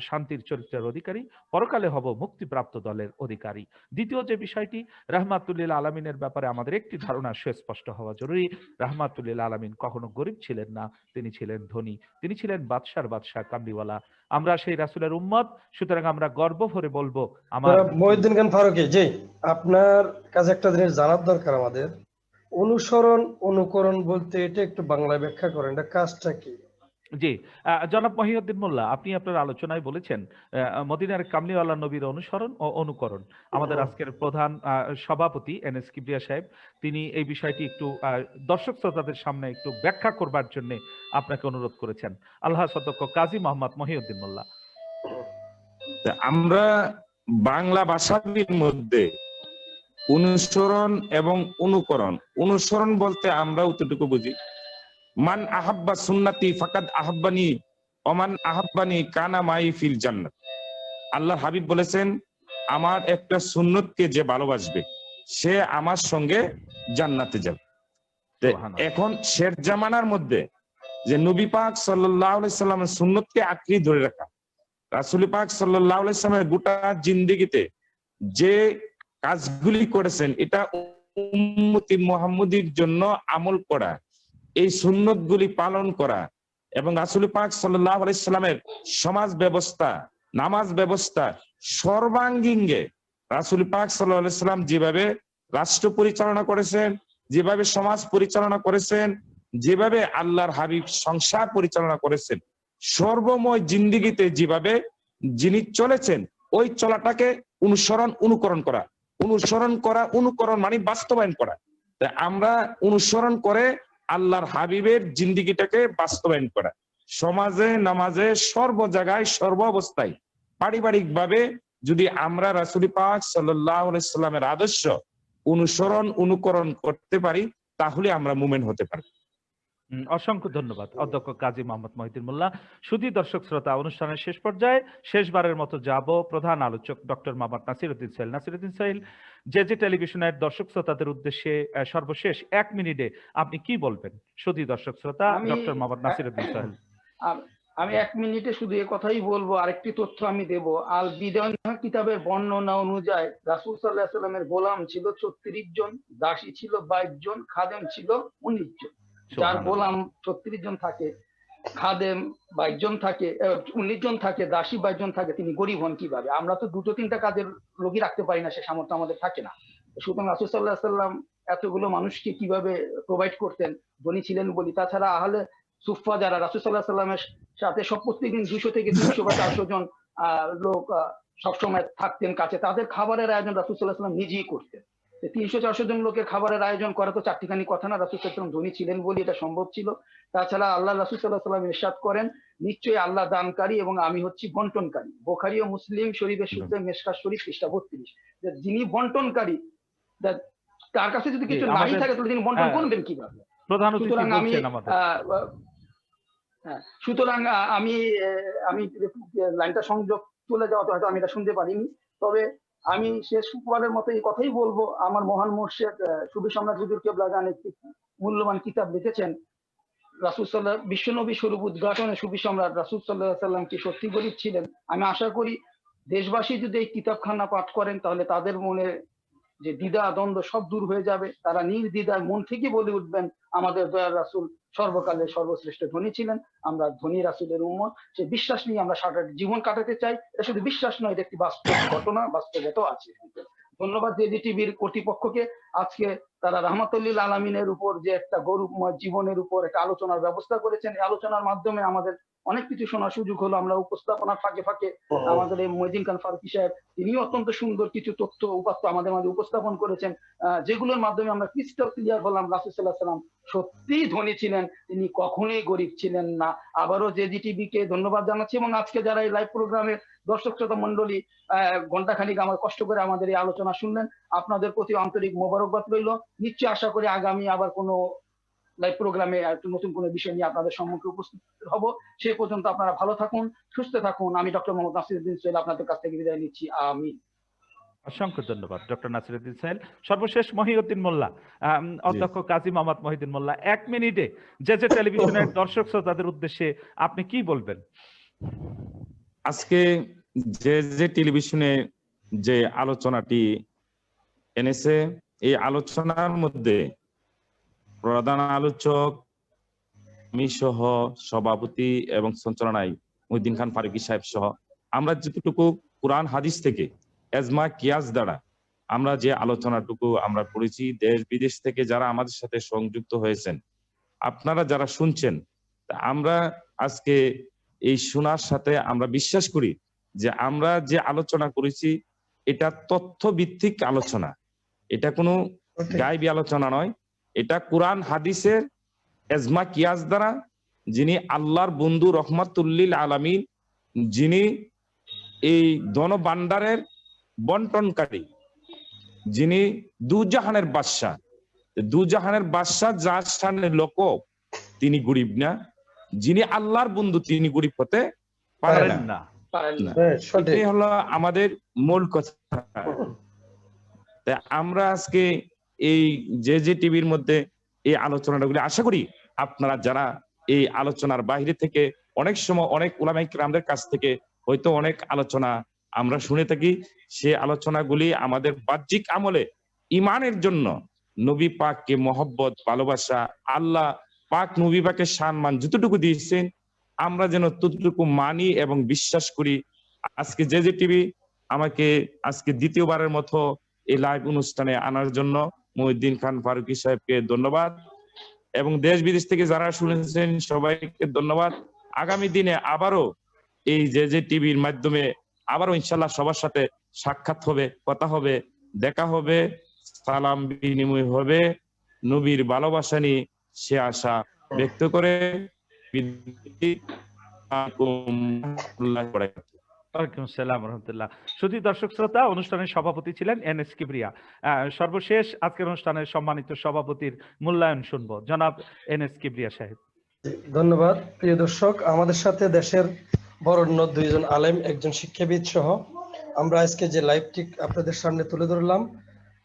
শান্তির চরিত্রের অধিকারী, পরকালে হব মুক্তিপ্রাপ্ত দলের অধিকারী। দ্বিতীয় যে বিষয়টি, রাহমাতুল লিল আলামিনের ব্যাপারে আমাদের একটি ধারণা সুস্পষ্ট হওয়া জরুরি। রাহমাতুল লিল আলামিন কখনো গরিব ছিলেন না, তিনি ছিলেন ধনী, তিনি ছিলেন বাদশাহ কামলিওয়ালা। আমরা সেই রাসূলের উম্মত, সুতরাং আমরা গর্ব ভরে বলবো আমার মহিউদ্দিন খান ফারুকী, জি আপনার কাছে একটা জিনিস জানার দরকার আমাদের। অনুসরণ অনুকরণ বলতে এটা একটু বাংলায় ব্যাখ্যা করেন, এটা কাজটা কি? জি, জনাব মহিউদ্দিন মোল্লা, আপনি আপনার আলোচনায় বলেছেন মদিনার কামলিওয়ালা নবীর অনুসরণ ও অনুকরণ। আমাদের আজকের প্রধান সভাপতি এনএস কিবরিয়া সাহেব, তিনি এই বিষয়টি একটু দর্শক শ্রোতাদের সামনে একটু ব্যাখ্যা করবার জন্য আপনাকে অনুরোধ করেছেন। আল্লাহ সদক্ষ কাজী মোহাম্মদ মহিউদ্দিন মোল্লা। তা আমরা বাংলা ভাষার মধ্যে অনুসরণ এবং অনুকরণ, অনুসরণ বলতে আমরা অতটুকু বুঝি, মান আহাব্বা সুন্নতি ফাকাদ আহাব্বানি ওমান আহাব্বানি কানা মাই ফিল জান্নাত। আল্লাহ হাবিব বলেছেন, আমার একটা সুন্নতকে যে ভালোবাসবে সে আমার সঙ্গে জান্নাতে যাবে। তো সুবহানাল্লাহ। এখন শের জামানার মধ্যে যে নবী পাক সাল্লাল্লাহু আলাইহি সাল্লামের সুন্নতকে আঁকড়ে ধরে রাখা, রাসূল পাক সাল্লাল্লাহু আলাইহি সাল্লামের গোটা জিন্দেগিতে যে কাজগুলি করেছেন, এটা উম্মতি মুহাম্মদীর জন্য আমল করা, এই সুন্নতগুলি পালন করা এবং রাসূল পাক সাল্লাল্লাহু আলাইহি সাল্লামের সমাজ ব্যবস্থা, নামাজ ব্যবস্থা সর্বাঙ্গীনে রাসূল পাক সাল্লাল্লাহু আলাইহি সাল্লাম যেভাবে রাষ্ট্র পরিচালনা করেছেন, যেভাবে সমাজ পরিচালনা করেছেন, যেভাবে আল্লাহর হাবিব সংসার পরিচালনা করেছেন, সর্বময় জিন্দেগিতে যেভাবে যিনি চলেছেন, ওই চলাটাকে অনুসরণ অনুকরণ করা, অনুসরণ করা অনুকরণ মানে বাস্তবায়ন করা। তাই আমরা অনুসরণ করে আল্লাহর হাবিবের জিন্দেগিটাকে বাস্তবায়ন করা, সমাজে নামাজে সর্ব জায়গায় সর্ব অবস্থায় পারিবারিক ভাবে যদি আমরা রাসূল পাক সাল্লাল্লাহু আলাইহি সাল্লামের আদর্শ অনুসরণ অনুকরণ করতে পারি, তাহলে আমরা মুমিন হতে পারি। অসংখ্য ধন্যবাদ অধ্যক্ষ কাজী মোহাম্মদ মহিউদ্দিন মোল্লা। শুধু দর্শক শ্রোতা, অনুষ্ঠানের শেষ পর্যায়ে শেষবারের মতো যাব প্রধান আলোচক ডক্টর মোহাম্মদ নাসিরউদ্দিন সোহেল। নাসিরউদ্দিন সোহেল, যে টেলিভিশনের দর্শক শ্রোতাদের উদ্দেশ্যে সর্বশেষ 1 মিনিটে আপনি কি বলবেন? শুধু দর্শক শ্রোতা, ডক্টর মোহাম্মদ নাসিরউদ্দিন সোহেল। আমি 1 মিনিটে শুধু এ কথাই বলবো, আরেকটি তথ্য আমি দেব। আল বিদায়া কিতাবের বর্ণনা অনুযায়ী রাসূল সাল্লাল্লাহু আলাইহি সাল্লামের গোলাম ছিল 36 জন, দাসী ছিল 22 জন, খাদেম ছিল 19 জন। যার গোলাম 36 জন থাকে, খাদেম 22 জন থাকে, 19 জন থাকে, দাসী 22 জন থাকে, তিনি গরিব হন কিভাবে? আমরা তো 2-3টা কাজের লোকই রাখতে পারি না, সে সামর্থ্য আমাদের থাকে না। সুতরাং রাসূল সাল্লাল্লাহু আলাইহি সাল্লাম এতগুলো মানুষকে কিভাবে প্রোভাইড করতেন? ধনী ছিলেন বলি। তাছাড়া আহলে সুফফা যারা রাসূল সাল্লাল্লাহু আলাইহি সাল্লামের সাথে প্রত্যেকদিন 200 থেকে 300 বা 400 জন লোক সবসময় থাকতেন কাছে, তাদের খাবারের আয়োজন রাসূল সাল্লাল্লাহু আলাইহি সাল্লাম নিজেই করতেন। 300-400 জন লোকের খাবারের আয়োজন করা তো চারটিখানি কথা না। রাসূল সাল্লাল্লাহু আলাইহি সাল্লাম ধনী ছিলেন বলে এটা সম্ভব ছিল। তাছাড়া আল্লাহ রাসূল সাল্লাল্লাহু আলাইহি সাল্লাম ইরশাদ করেন, নিশ্চয়ই আল্লাহ দানকারী এবং আমি হচ্ছি বন্টনকারী। বুখারী ও মুসলিম শরীফের সূত্রে মেশকাত শরীফ পৃষ্ঠা 32। যে যিনি বন্টনকারী, তার কাছে যদি কিছু নাই থাকে তাহলে তিনি বন্টন করবেন কিভাবে? প্রধান অতিথি বলছেন আমাদের। সুতরাং আমি লাইনটা সংযোগ চলে যাওয়াতে হয়তো আমি এটা শুনতে পারিনি। তবে আমি শেষবারের মতো এই কথাই বলবো, আমার মহান মুর্শিদ সুফি সম্রাট হুজুর কেবলা জান একটি মূল্যবান কিতাব লিখেছেন, রাসূল সাল্লাল্লাহু বিশ্বনবী স্বরূপ উদ্ঘাটনে সুফি সম্রাট রাসূল সাল্লাল্লাহু আলাইহি সাল্লাম কি সত্যি গরিব ছিলেন? আমি আশা করি দেশবাসী যদি এই কিতাবখানা পাঠ করেন তাহলে তাদের মনে যে দ্বিধা দ্বন্দ্ব সব দূর হয়ে যাবে। তারা নির্দ্বিধায় মন থেকে বলে উঠবেন, আমাদের দয়ার রাসূল সর্বকালের সর্বশ্রেষ্ঠ ধনী ছিলেন, আমরা ধনী রাসূলের উম্মত। সে বিশ্বাস নিয়ে আমরা সারা জীবন কাটাতে চাই। এটা শুধু বিশ্বাস নয়, এটা একটি বাস্তব ঘটনা, বাস্তবতাও আছে। ধন্যবাদ জেজি টিভির কর্তৃপক্ষকে। আজকে তারা রাহমাতুল লিল আলামিনের উপর যে একটা গৌরবময় জীবনের উপর একটা আলোচনার ব্যবস্থা করেছেন, এই আলোচনার মাধ্যমে আমাদের অনেক কিছু শোনার সুযোগ হলো। আমরা উপস্থাপনার ফাঁকে ফাঁকে আমাদের এই মহিউদ্দিন খান ফারুকী সাহেব, তিনিও অত্যন্ত সুন্দর কিছু তথ্য উপাত্ত আমাদের মাঝে উপস্থাপন করেছেন, যেগুলোর মাধ্যমে আমরা ক্রিস্টাল ক্লিয়ার হলাম রাসূল সাল্লাল্লাহু আলাইহি সাল্লাম সত্যিই ধনী ছিলেন, তিনি কখনোই গরিব ছিলেন না। আবারও জেজি টিভিকে ধন্যবাদ জানাচ্ছি এবং আজকে যারা এই লাইভ প্রোগ্রামের দর্শক শ্রোতা মন্ডলী ঘন্টাখানিক আমার কষ্ট করে আমাদের এই আলোচনা শুনলেন, আপনাদের প্রতি আন্তরিক মোবারকবাদ রইল। নিশ্চয়ই আশা করি আগামী আবার কোনো লাইভ প্রোগ্রামে নতুন কোনো বিষয় নিয়ে আপনাদের সম্মুখে উপস্থিত হব। সেই পর্যন্ত আপনারা ভালো থাকুন, সুস্থ থাকুন। আমি ডক্টর মোহাম্মদ নাসিরউদ্দিন সোহেল আপনাদের কাছ থেকে বিদায় নিচ্ছি। আমিন। অসংখ্য ধন্যবাদ ডক্টর নাসিরউদ্দিন সোহেল। সর্বশেষ মহিউদ্দিন মোল্লা, অধ্যক্ষ কাজী মোহাম্মদ মহিউদ্দিন মোল্লা, 1 মিনিটে যে টেলিভিশনের দর্শক শ্রোতাদের উদ্দেশ্যে আপনি কি বলবেন? আজকে যে টেলিভিশনে যে আলোচনাটি এনেছে, এই আলোচনার মধ্যে প্রধান আলোচক আমি সহ সভাপতি এবং সঞ্চালনায় মহিউদ্দিন খান ফারুকী সাহেব সহ আমরা যতটুকু কোরআন হাদিস থেকে এজমা কিয়াস দ্বারা আমরা যে আলোচনাটুকু আমরা করেছি, দেশ বিদেশ থেকে যারা আমাদের সাথে সংযুক্ত হয়েছেন, আপনারা যারা শুনছেন, আমরা আজকে এই শোনার সাথে আমরা বিশ্বাস করি যে আমরা যে আলোচনা করেছি এটা তথ্য ভিত্তিক আলোচনা, এটা কোনো গায়েবী আলোচনা নয়, এটা কোরআন হাদিসের এজমা কিয়াস দ্বারা যিনি আল্লাহর বন্ধু রহমাতুল্লিল আলামিন, যিনি এই ধনভাণ্ডারের বন্টনকারী, যিনি দুজাহানের বাদশা, দুজাহানের বাদশা যার সামনে লোক তিনি গরিব না, যিনি আল্লাহর বন্ধু তিনি গরিব হতে পারেন না। এটাই হলো আমাদের মূল কথা। আমরা আজকে এই যে টিভির মধ্যে এই আলোচনাগুলি আশা করি আপনারা যারা এই আলোচনার বাইরে থেকে অনেক সময় অনেক উলামায়ে কিরামদের কাছ থেকে হয়তো অনেক আলোচনা আমরা শুনে থাকি, সে আলোচনাগুলি আমাদের বাহ্যিক আমলে ইমানের জন্য নবী পাককে মহব্বত ভালোবাসা, আল্লাহ পাক নবী পাকের সম্মান যতটুকু দিয়েছেন আমরা যেন ততটুকু মানি এবং বিশ্বাস করি। আজকে যে টিভি আমাকে আজকে দ্বিতীয়বারের মতো এই লাইভ অনুষ্ঠানে আনার জন্য মহিউদ্দিন খান ফারুকী সাহেবকে ধন্যবাদ, এবং দেশ বিদেশ থেকে যারা শুনেছেন সবাইকে ধন্যবাদ। আগামী দিনে আবারও এই যে টিভির মাধ্যমে আবারও ইনশাল্লাহ সবার সাথে সাক্ষাৎ হবে, কথা হবে, দেখা হবে, সালাম বিনিময় হবে, নবীর ভালোবাসা নিয়ে সে আশা ব্যক্ত করে ওয়ালাইকুম আসসালাম রহমতুল্লাহ। শুধু দর্শক শ্রোতা, অনুষ্ঠানের সভাপতি ছিলেন এনএস কিবরিয়া। সর্বশেষ আজকের অনুষ্ঠানের সম্মানিত সভাপতির মূল্যায়ন শুনবো, জনাব এনএস কিবরিয়া সাহেব। ধন্যবাদ। প্রিয় দর্শক, আমাদের সাথে দেশের বরেণ্য দুইজন আলেম, একজন শিক্ষাবিদ সহ আমরা আজকে যে লাইভটি আপনাদের সামনে তুলে ধরলাম,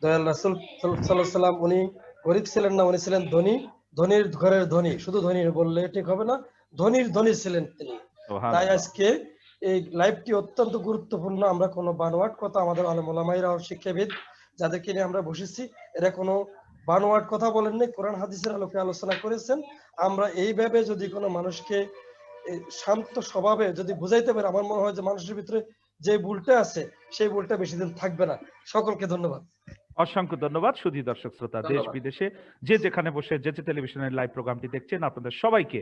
দয়াল রাসূল সাল্লাল্লাহু আলাইহি সাল্লাম উনি গরিব ছিলেন না, উনি ছিলেন ধনী, ধনীর ঘরের ধনী। শুধু ধনী বললে ঠিক হবে না, ধনীর ধনী ছিলেন তিনি। তাই আজকে এই লাইভটি অত্যন্ত গুরুত্বপূর্ণ। আমরা কোনো বানোয়াট কথা, আমাদের আলেম ওলামাইরা ও শিক্ষাবিদ যাদেরকে নিয়ে আমরা বসেছি, এরা কোনো বানোয়াট কথা বলেননি, কোরআন হাদিসের আলোকে আলোচনা করেছেন। আমরা এইভাবে যদি কোনো মানুষকে শান্ত স্বভাবে যদি বুঝাইতে পারি, আমার মনে হয় যে মানুষের ভিতরে যে ভুলটা আছে সেই ভুলটা বেশি দিন থাকবে না। সকলকে ধন্যবাদ। অসংখ্য ধন্যবাদ। শুধু দর্শক শ্রোতা, দেশ বিদেশে যে যেখানে বসে যে টেলিভিশনের লাইভ প্রোগ্রামটি দেখছেন, আপনাদের সবাইকে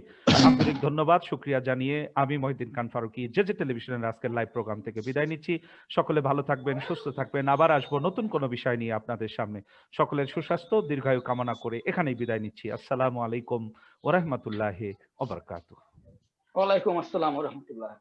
আন্তরিক ধন্যবাদ শুকরিয়া জানিয়ে আমি মহিউদ্দিন খান ফারুকী যে টেলিভিশনের আজকের লাইভ প্রোগ্রাম থেকে বিদায় নিচ্ছি। সকলে ভালো থাকবেন, সুস্থ থাকবেন। আবার আসবো নতুন কোনো বিষয় নিয়ে আপনাদের সামনে। সকলের সুস্বাস্থ্য দীর্ঘায়ু কামনা করে এখানেই বিদায় নিচ্ছি। আসসালামু আলাইকুম ওয়া রাহমাতুল্লাহি ওয়া বারাকাতুহু। ওয়ালাইকুম আসসালাম ওয়া রাহমাতুল্লাহ।